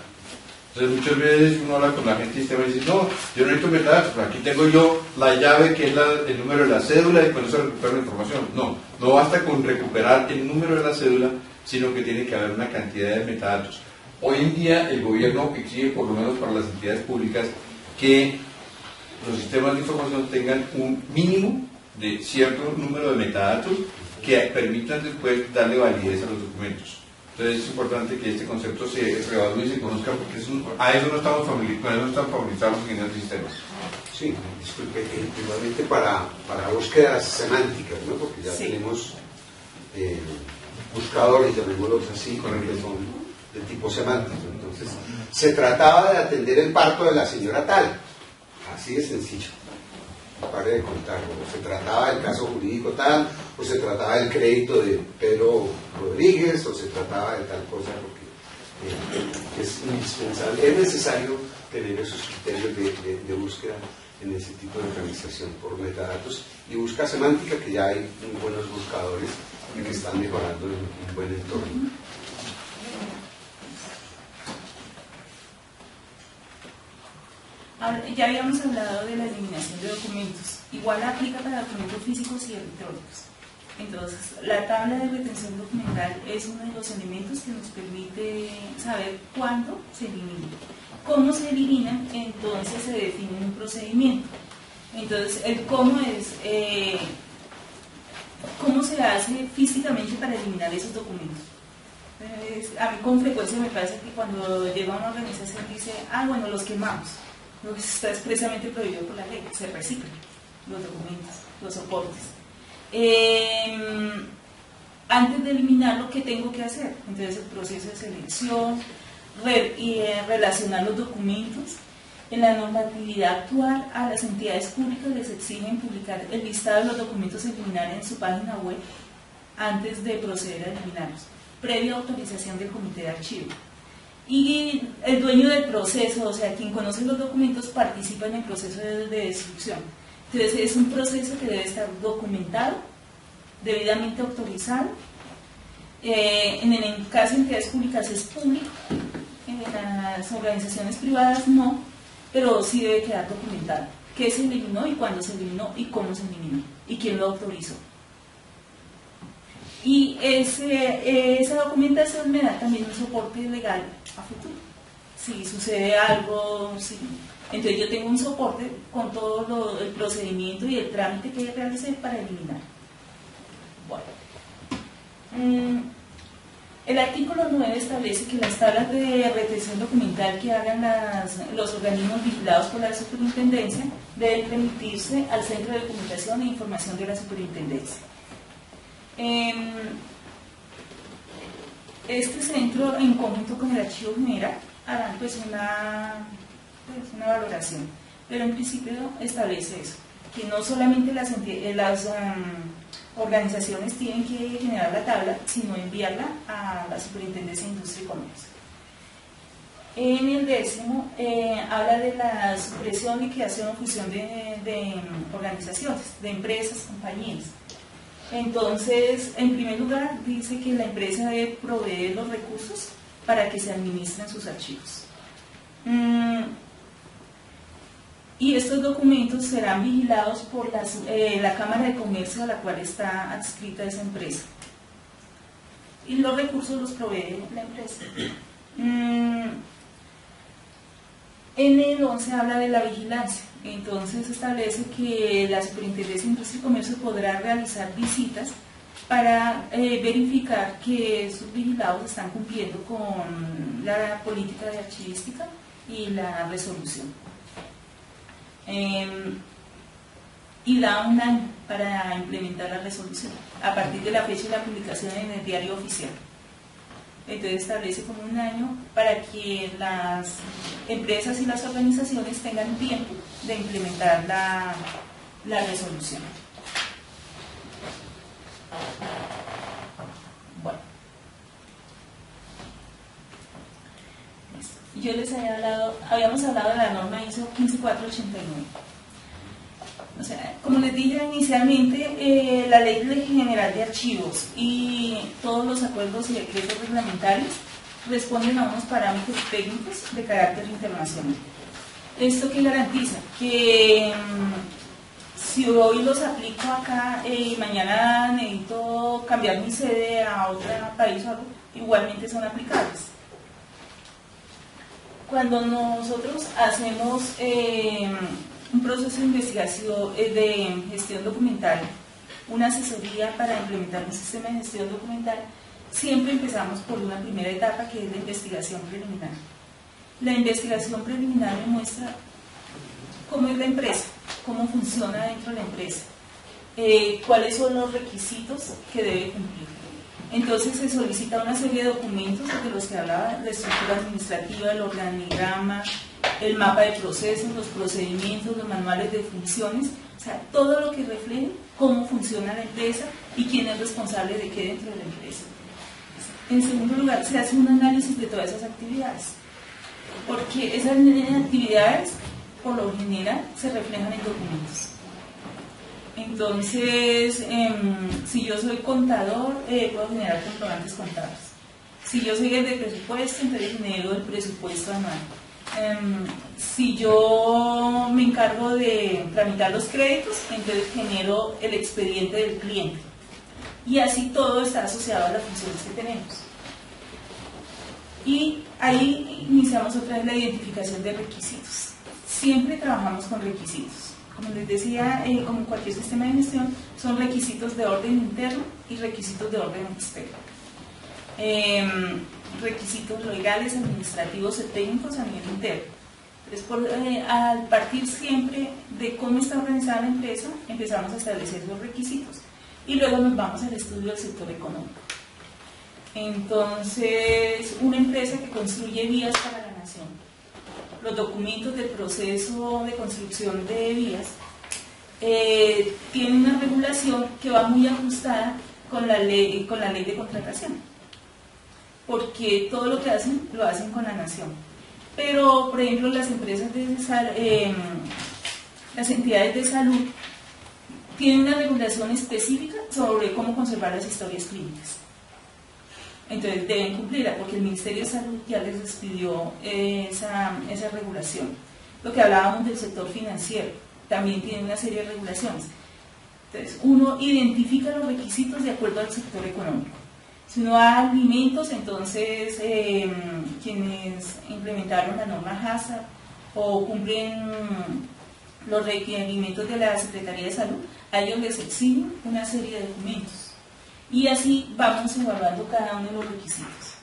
Entonces muchas veces uno habla con la gente y y dice, no, yo no necesito metadatos, pero aquí tengo yo la llave que es el número de la cédula y con eso recupero la información. No basta con recuperar el número de la cédula, sino que tiene que haber una cantidad de metadatos. Hoy en día el gobierno exige, por lo menos para las entidades públicas, que los sistemas de información tengan un mínimo de cierto número de metadatos que permitan después darle validez a los documentos. Entonces es importante que este concepto se revalúe y se conozca, porque a eso no estamos familiarizados los ingenieros de sistemas. Sí, disculpe, igualmente para búsquedas semánticas, ¿no? Porque ya tenemos buscadores, llamémoslos así, que son de tipo semántico. Entonces, se trataba de atender el parto de la señora tal, así de sencillo, pare de contarlo. Se trataba del caso jurídico tal, o se trataba del crédito de Pedro Rodríguez, o se trataba de tal cosa, porque es indispensable, es necesario tener esos criterios de búsqueda en ese tipo de organización por metadatos y busca semántica, que ya hay muy buenos buscadores que están mejorando en un buen entorno. Ya habíamos hablado de la eliminación de documentos. Igual aplica para documentos físicos y electrónicos. Entonces, la tabla de retención documental es uno de los elementos que nos permite saber cuándo se elimina. ¿Cómo se eliminan? Entonces se define un procedimiento. Entonces, el cómo es cómo se hace físicamente para eliminar esos documentos. A mí con frecuencia me pasa que cuando llega una organización dice, bueno, los quemamos. Lo que está expresamente prohibido por la ley, se reciclan los documentos, los soportes. Antes de eliminarlo, ¿qué tengo que hacer? Entonces el proceso de selección, relacionar los documentos. En la normatividad actual, a las entidades públicas les exigen publicar el listado de los documentos a eliminar en su página web antes de proceder a eliminarlos, previa autorización del comité de archivo. Y el dueño del proceso, o sea, quien conoce los documentos, participa en el proceso de destrucción. Entonces es un proceso que debe estar documentado, debidamente autorizado. En el caso de entidades públicas es público, en las organizaciones privadas no, pero sí debe quedar documentado qué se eliminó y cuándo se eliminó y cómo se eliminó y quién lo autorizó. Y esa documentación me da también un soporte legal a futuro. Si sucede algo, entonces yo tengo un soporte con todo el procedimiento y el trámite que realicé para eliminar. Bueno, el artículo 9 establece que las tablas de retención documental que hagan los organismos vigilados por la superintendencia deben remitirse al Centro de Documentación e Información de la Superintendencia. Este centro, en conjunto con el archivo general, harán pues una valoración, pero en principio establece eso, que no solamente las organizaciones tienen que generar la tabla, sino enviarla a la Superintendencia de Industria y Comercio. En el 10º habla de la supresión, liquidación o fusión de organizaciones, de empresas, compañías. Entonces, en primer lugar, dice que la empresa debe proveer los recursos para que se administren sus archivos. Y estos documentos serán vigilados por la Cámara de Comercio a la cual está adscrita esa empresa. Y los recursos los provee la empresa. En el 11 habla de la vigilancia. Entonces establece que la Superintendencia de Industria y Comercio podrá realizar visitas para verificar que sus vigilados están cumpliendo con la política de archivística y la resolución. Y da un año para implementar la resolución a partir de la fecha de la publicación en el diario oficial. Entonces establece como un año para que las empresas y las organizaciones tengan tiempo de implementar la resolución. Bueno, yo les habíamos hablado de la norma ISO 15489. O sea, como les dije inicialmente, la Ley General de Archivos y todos los acuerdos y decretos reglamentarios responden a unos parámetros técnicos de carácter internacional. ¿Esto qué garantiza? Que si hoy los aplico acá y mañana necesito cambiar mi sede a otro país o algo, igualmente son aplicables. Cuando nosotros hacemos un proceso de investigación, de gestión documental, una asesoría para implementar un sistema de gestión documental, siempre empezamos por una primera etapa que es la investigación preliminar. La investigación preliminar me muestra cómo es la empresa, cómo funciona dentro de la empresa, cuáles son los requisitos que debe cumplir. Entonces se solicita una serie de documentos de los que hablaba, la estructura administrativa, el organigrama, el mapa de procesos, los procedimientos, los manuales de funciones, o sea, todo lo que refleje cómo funciona la empresa y quién es responsable de qué dentro de la empresa. En segundo lugar, se hace un análisis de todas esas actividades, porque esas actividades, por lo general, se reflejan en documentos. Entonces, si yo soy contador, puedo generar comprobantes contables. Si yo soy el de presupuesto, entonces genero el presupuesto anual. Si yo me encargo de tramitar los créditos, entonces genero el expediente del cliente. Y así todo está asociado a las funciones que tenemos. Y ahí iniciamos otra vez la identificación de requisitos. Siempre trabajamos con requisitos. Como les decía, como en cualquier sistema de gestión, son requisitos de orden interno y requisitos de orden externo. Requisitos legales, administrativos y técnicos a nivel interno. Entonces, al partir siempre de cómo está organizada la empresa, empezamos a establecer los requisitos y luego nos vamos al estudio del sector económico. Entonces, una empresa que construye vías para la nación, los documentos del proceso de construcción de vías tienen una regulación que va muy ajustada con la ley de contratación, porque todo lo que hacen, lo hacen con la nación. Pero, por ejemplo, las empresas las entidades de salud tienen una regulación específica sobre cómo conservar las historias clínicas. Entonces deben cumplirla, porque el Ministerio de Salud ya les expidió esa regulación. Lo que hablábamos del sector financiero, también tiene una serie de regulaciones. Entonces, uno identifica los requisitos de acuerdo al sector económico. Si uno da alimentos, entonces quienes implementaron la norma HACCP o cumplen los requerimientos de la Secretaría de Salud, a ellos les exigen una serie de documentos. Y así vamos evaluando cada uno de los requisitos.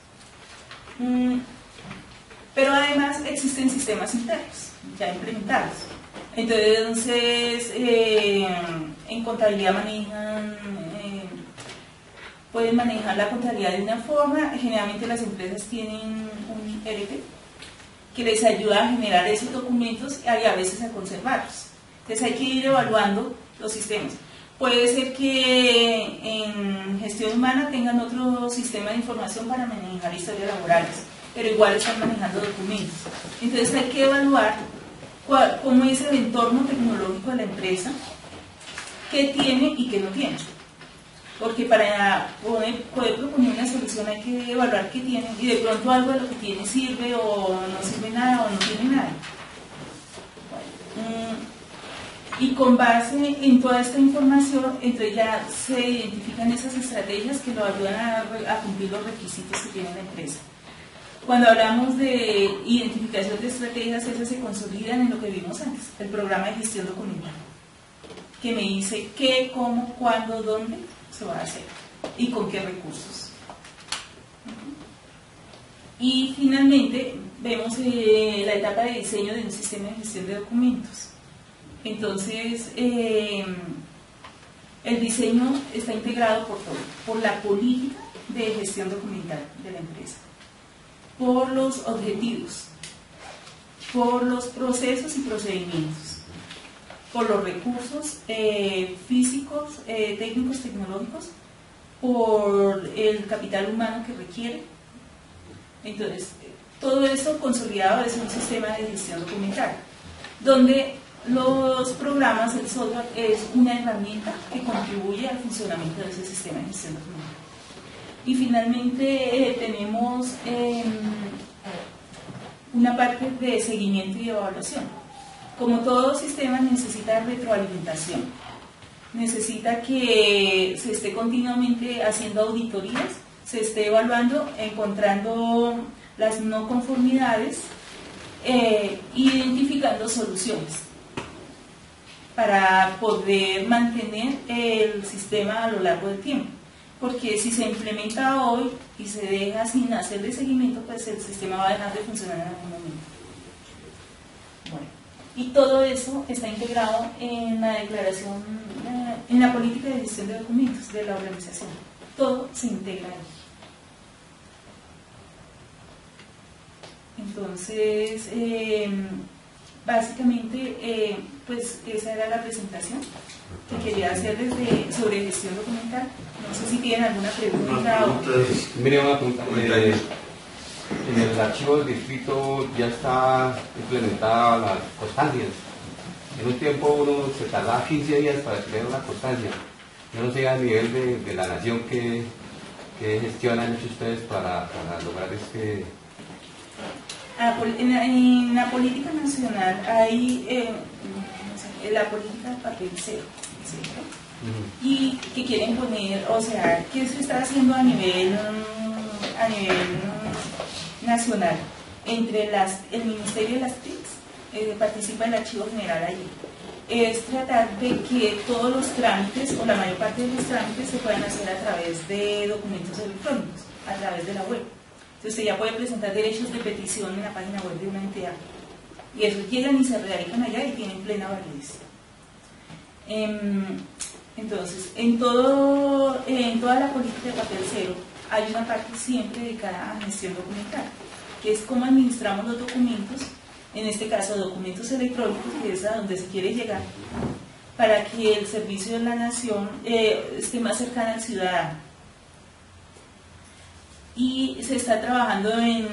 Pero además existen sistemas internos ya implementados. Entonces, en contabilidad pueden manejar la contabilidad de una forma. Generalmente las empresas tienen un ERP que les ayuda a generar esos documentos y a veces a conservarlos. Entonces hay que ir evaluando los sistemas. Puede ser que en gestión humana tengan otro sistema de información para manejar historias laborales, pero igual están manejando documentos. Entonces hay que evaluar cómo es el entorno tecnológico de la empresa, qué tiene y qué no tiene. Porque para poder proponer una solución hay que evaluar qué tiene, y de pronto algo de lo que tiene sirve o no sirve nada o no tiene nada. Y con base en toda esta información, entonces ya se identifican esas estrategias que lo ayudan a cumplir los requisitos que tiene la empresa. Cuando hablamos de identificación de estrategias, esas se consolidan en lo que vimos antes, el programa de gestión documental, que me dice qué, cómo, cuándo, dónde se va a hacer y con qué recursos. Y finalmente vemos la etapa de diseño de un sistema de gestión de documentos. Entonces, el diseño está integrado por todo, por la política de gestión documental de la empresa, por los objetivos, por los procesos y procedimientos, por los recursos físicos, técnicos, tecnológicos, por el capital humano que requiere. Entonces, todo esto consolidado es un sistema de gestión documental, donde los programas, el software es una herramienta que contribuye al funcionamiento de ese sistema de gestión documental. Y finalmente tenemos una parte de seguimiento y evaluación. Como todo sistema necesita retroalimentación, necesita que se esté continuamente haciendo auditorías, se esté evaluando, encontrando las no conformidades, identificando soluciones para poder mantener el sistema a lo largo del tiempo. Porque si se implementa hoy y se deja sin hacerle seguimiento, pues el sistema va a dejar de funcionar en algún momento. Bueno, y todo eso está integrado en la declaración, en la política de gestión de documentos de la organización. Todo se integra ahí. Entonces, básicamente, pues esa era la presentación que quería hacerles sobre gestión documental. No sé si tienen alguna pregunta. Mire, una pregunta. En el archivo del distrito ya está implementada las constancias. En un tiempo uno se tardaba 15 días para tener una constancia. Yo no sé a nivel de la nación qué gestión han hecho ustedes para lograr este... En la política nacional hay la política de papel cero, ¿cierto? Y que quieren poner, o sea, ¿qué se está haciendo a nivel nacional? Entre el Ministerio de las TICs, participa el Archivo General allí. Es tratar de que todos los trámites, o la mayor parte de los trámites, se puedan hacer a través de documentos electrónicos, a través de la web. Entonces usted ya puede presentar derechos de petición en la página web de una entidad. Y esos llegan y se radican allá y tienen plena validez. Entonces, en toda la política de papel cero hay una parte siempre dedicada a gestión documental, que es cómo administramos los documentos, en este caso documentos electrónicos, que es a donde se quiere llegar, para que el servicio de la nación esté más cercano al ciudadano. Y se está trabajando en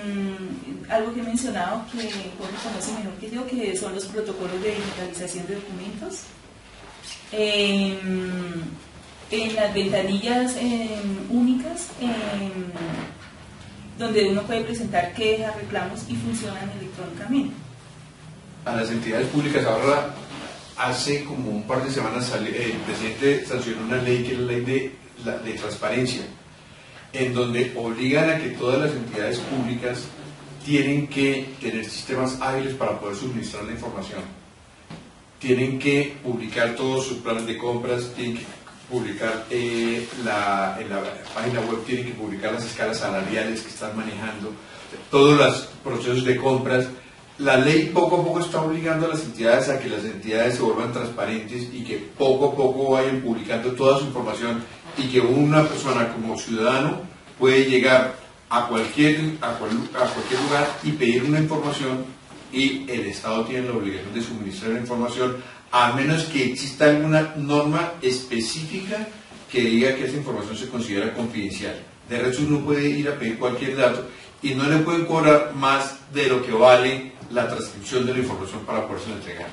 algo que he mencionado, que Jorge conoce mejor que yo, que son los protocolos de digitalización de documentos. En las ventanillas únicas, donde uno puede presentar quejas, reclamos y funcionan electrónicamente. A las entidades públicas ahora, hace como un par de semanas el presidente sancionó una ley que es la ley de transparencia, en donde obligan a que todas las entidades públicas tienen que tener sistemas ágiles para poder suministrar la información. Tienen que publicar todos sus planes de compras, tienen que publicar en la página web, tienen que publicar las escalas salariales que están manejando, todos los procesos de compras. La ley poco a poco está obligando a las entidades a que las entidades se vuelvan transparentes y que poco a poco vayan publicando toda su información, y que una persona como ciudadano puede llegar a cualquier lugar y pedir una información, y el Estado tiene la obligación de suministrar la información, a menos que exista alguna norma específica que diga que esa información se considera confidencial. De resto uno puede ir a pedir cualquier dato y no le pueden cobrar más de lo que vale la transcripción de la información para poderse entregar.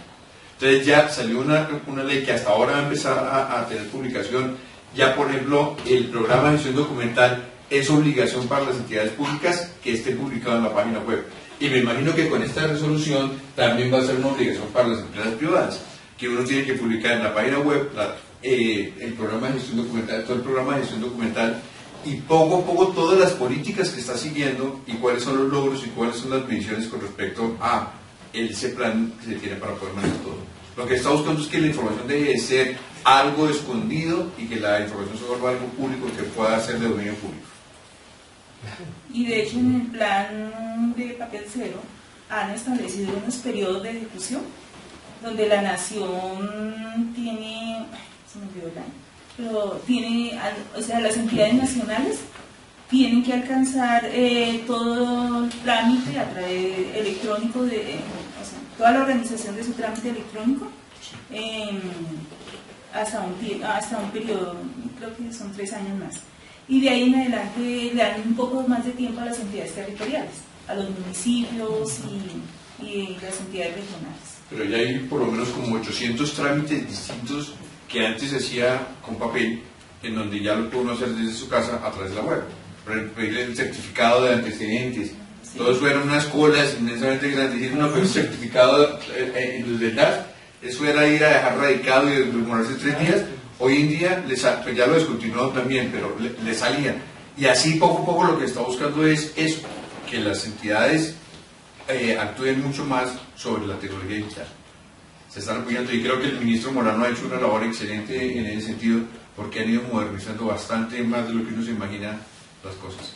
Entonces ya salió una ley que hasta ahora va a empezar a tener publicación. Ya, por ejemplo, el programa de gestión documental es obligación para las entidades públicas que esté publicado en la página web. Y me imagino que con esta resolución también va a ser una obligación para las empresas privadas, que uno tiene que publicar en la página web el programa de gestión documental, todo el programa de gestión documental, y poco a poco todas las políticas que está siguiendo y cuáles son los logros y cuáles son las mediciones con respecto a ese plan que se tiene para poder manejar todo. Lo que está buscando es que la información deje de ser algo escondido y que la información se vuelva algo público que pueda ser de dominio público. Y de hecho en el plan de papel cero han establecido unos periodos de ejecución donde la nación tiene, se me olvidó el año, pero tiene, o sea, las entidades nacionales tienen que alcanzar todo el trámite a través electrónico, o sea, toda la organización de su trámite electrónico hasta un periodo, creo que son 3 años más. Y de ahí en adelante le dan un poco más de tiempo a las entidades territoriales, a los municipios y las entidades regionales. Pero ya hay por lo menos como 800 trámites distintos que antes se hacía con papel, en donde ya lo puede uno hacer desde su casa a través de la web. Por ejemplo, pedir el certificado de antecedentes. Sí. Todos fueron unas colas inmensamente grandes. Decir, no, pero un certificado de edad, eso era ir a dejar radicado y demorarse 3 días. Hoy en día, pues ya lo descontinuaron también, pero le salían. Y así poco a poco lo que está buscando es eso, que las entidades actúen mucho más sobre la tecnología digital. Se están apoyando, y creo que el ministro Molano ha hecho una labor excelente en ese sentido, porque han ido modernizando bastante más de lo que uno se imagina las cosas.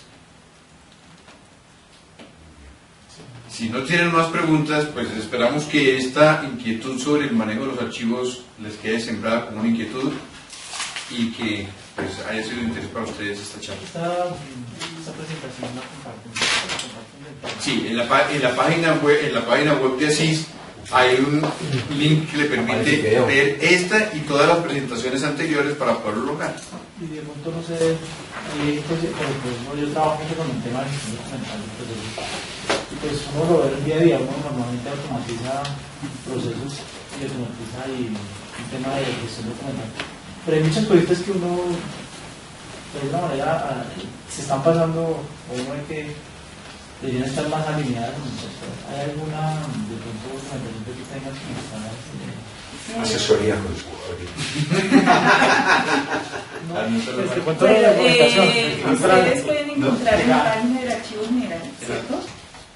Si no tienen más preguntas, pues esperamos que esta inquietud sobre el manejo de los archivos les quede sembrada como una inquietud y que pues haya sido de interés para ustedes esta charla. Esta presentación la comparten. Sí, en la página web de ASIS hay un link que le permite ver esta y todas las presentaciones anteriores para poderlo lograr. Y de pronto no sé, pues, yo trabajo mucho con el tema de gestión documental, y pues uno lo ve el día a día, uno normalmente automatiza procesos y automatiza el tema de gestión documental. Pero hay muchos proyectos que uno, de alguna manera, se están pasando, o uno ve que deberían estar más alineadas. ¿Hay alguna de pronto documentación que tengas que estar? Asesoría con su ustedes pueden encontrar en la página del Archivo General, ¿cierto?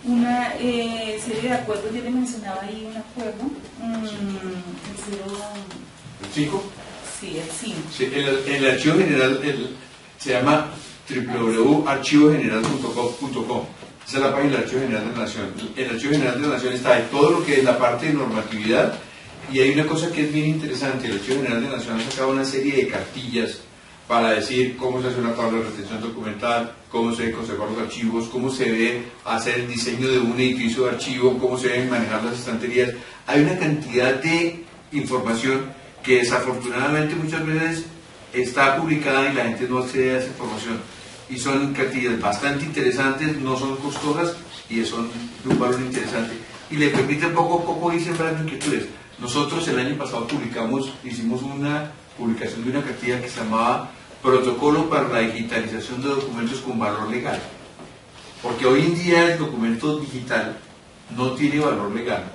Una serie de acuerdos. Yo le mencionaba ahí un acuerdo, ¿El 5? Sí, el 5. Sí, el Archivo General se llama www.archivogeneral.gov.co. Esa es la página del Archivo General de la Nación. El Archivo General de la Nación está en todo lo que es la parte de normatividad, y hay una cosa que es bien interesante. El Archivo General de la Nación ha sacado una serie de cartillas para decir cómo se hace una tabla de retención documental, cómo se deben conservar los archivos, cómo se debe hacer el diseño de un edificio de archivo, cómo se deben manejar las estanterías. Hay una cantidad de información que desafortunadamente muchas veces está publicada y la gente no accede a esa información. Y son cartillas bastante interesantes, no son costosas y son de un valor interesante. Y le permiten poco a poco ir sembrando inquietudes. Nosotros el año pasado hicimos una publicación de una cartilla que se llamaba Protocolo para la digitalización de documentos con valor legal. Porque hoy en día el documento digital no tiene valor legal.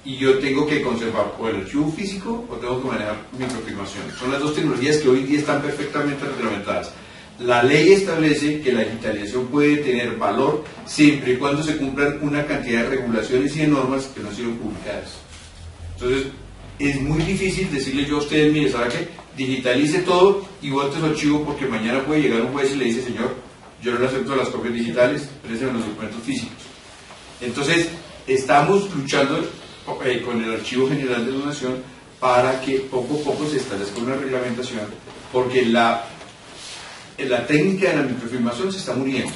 Y yo tengo que conservar o el archivo físico o tengo que manejar microfilmación. Son las dos tecnologías que hoy en día están perfectamente reglamentadas. La ley establece que la digitalización puede tener valor siempre y cuando se cumplan una cantidad de regulaciones y de normas que no han sido publicadas. Entonces, es muy difícil decirle yo a ustedes, mire, ¿sabe qué? Digitalice todo y vote su archivo, porque mañana puede llegar un juez y le dice, señor, yo no le acepto las copias digitales, préstame los documentos físicos. Entonces, estamos luchando con el Archivo General de la Nación para que poco a poco se establezca una reglamentación, porque la técnica de la microfilmación se está muriendo,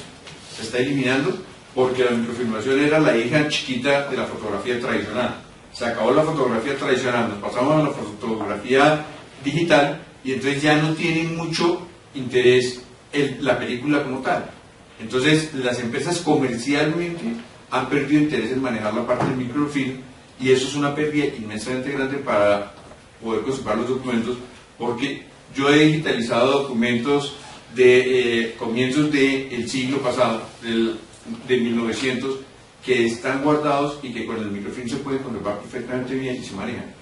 se está eliminando, porque la microfilmación era la hija chiquita de la fotografía tradicional. Se acabó la fotografía tradicional, nos pasamos a la fotografía digital y entonces ya no tiene mucho interés la película como tal. Entonces las empresas comercialmente han perdido interés en manejar la parte del microfilm, y eso es una pérdida inmensamente grande para poder conservar los documentos, porque yo he digitalizado documentos de comienzos del siglo pasado, de 1900, que están guardados y que con el microfilm se pueden conservar perfectamente bien y se manejan.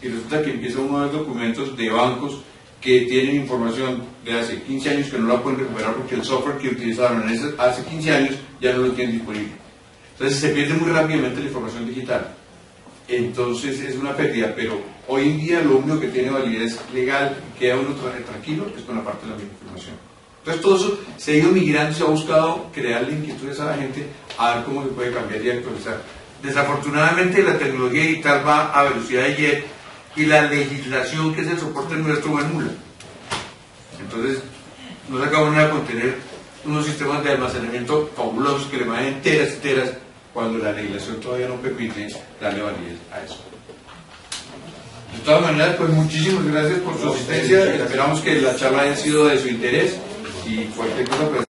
Y resulta que empieza uno a ver documentos de bancos que tienen información de hace 15 años que no la pueden recuperar porque el software que utilizaron hace 15 años ya no lo tienen disponible. Entonces se pierde muy rápidamente la información digital. Entonces es una pérdida, pero hoy en día lo único que tiene validez legal, queda uno tranquilo, es con la parte de la microinformación. Entonces todo eso se ha ido migrando, se ha buscado crearle inquietudes a la gente a ver cómo se puede cambiar y actualizar. Desafortunadamente la tecnología digital va a velocidad de jet y la legislación, que es el soporte nuestro, va en nula. Entonces no se acaba de contener unos sistemas de almacenamiento fabulosos que le manejan enteras cuando la legislación todavía no permite darle validez a eso. De todas maneras, pues muchísimas gracias por su asistencia. Esperamos que la charla haya sido de su interés y cualquier cosa pues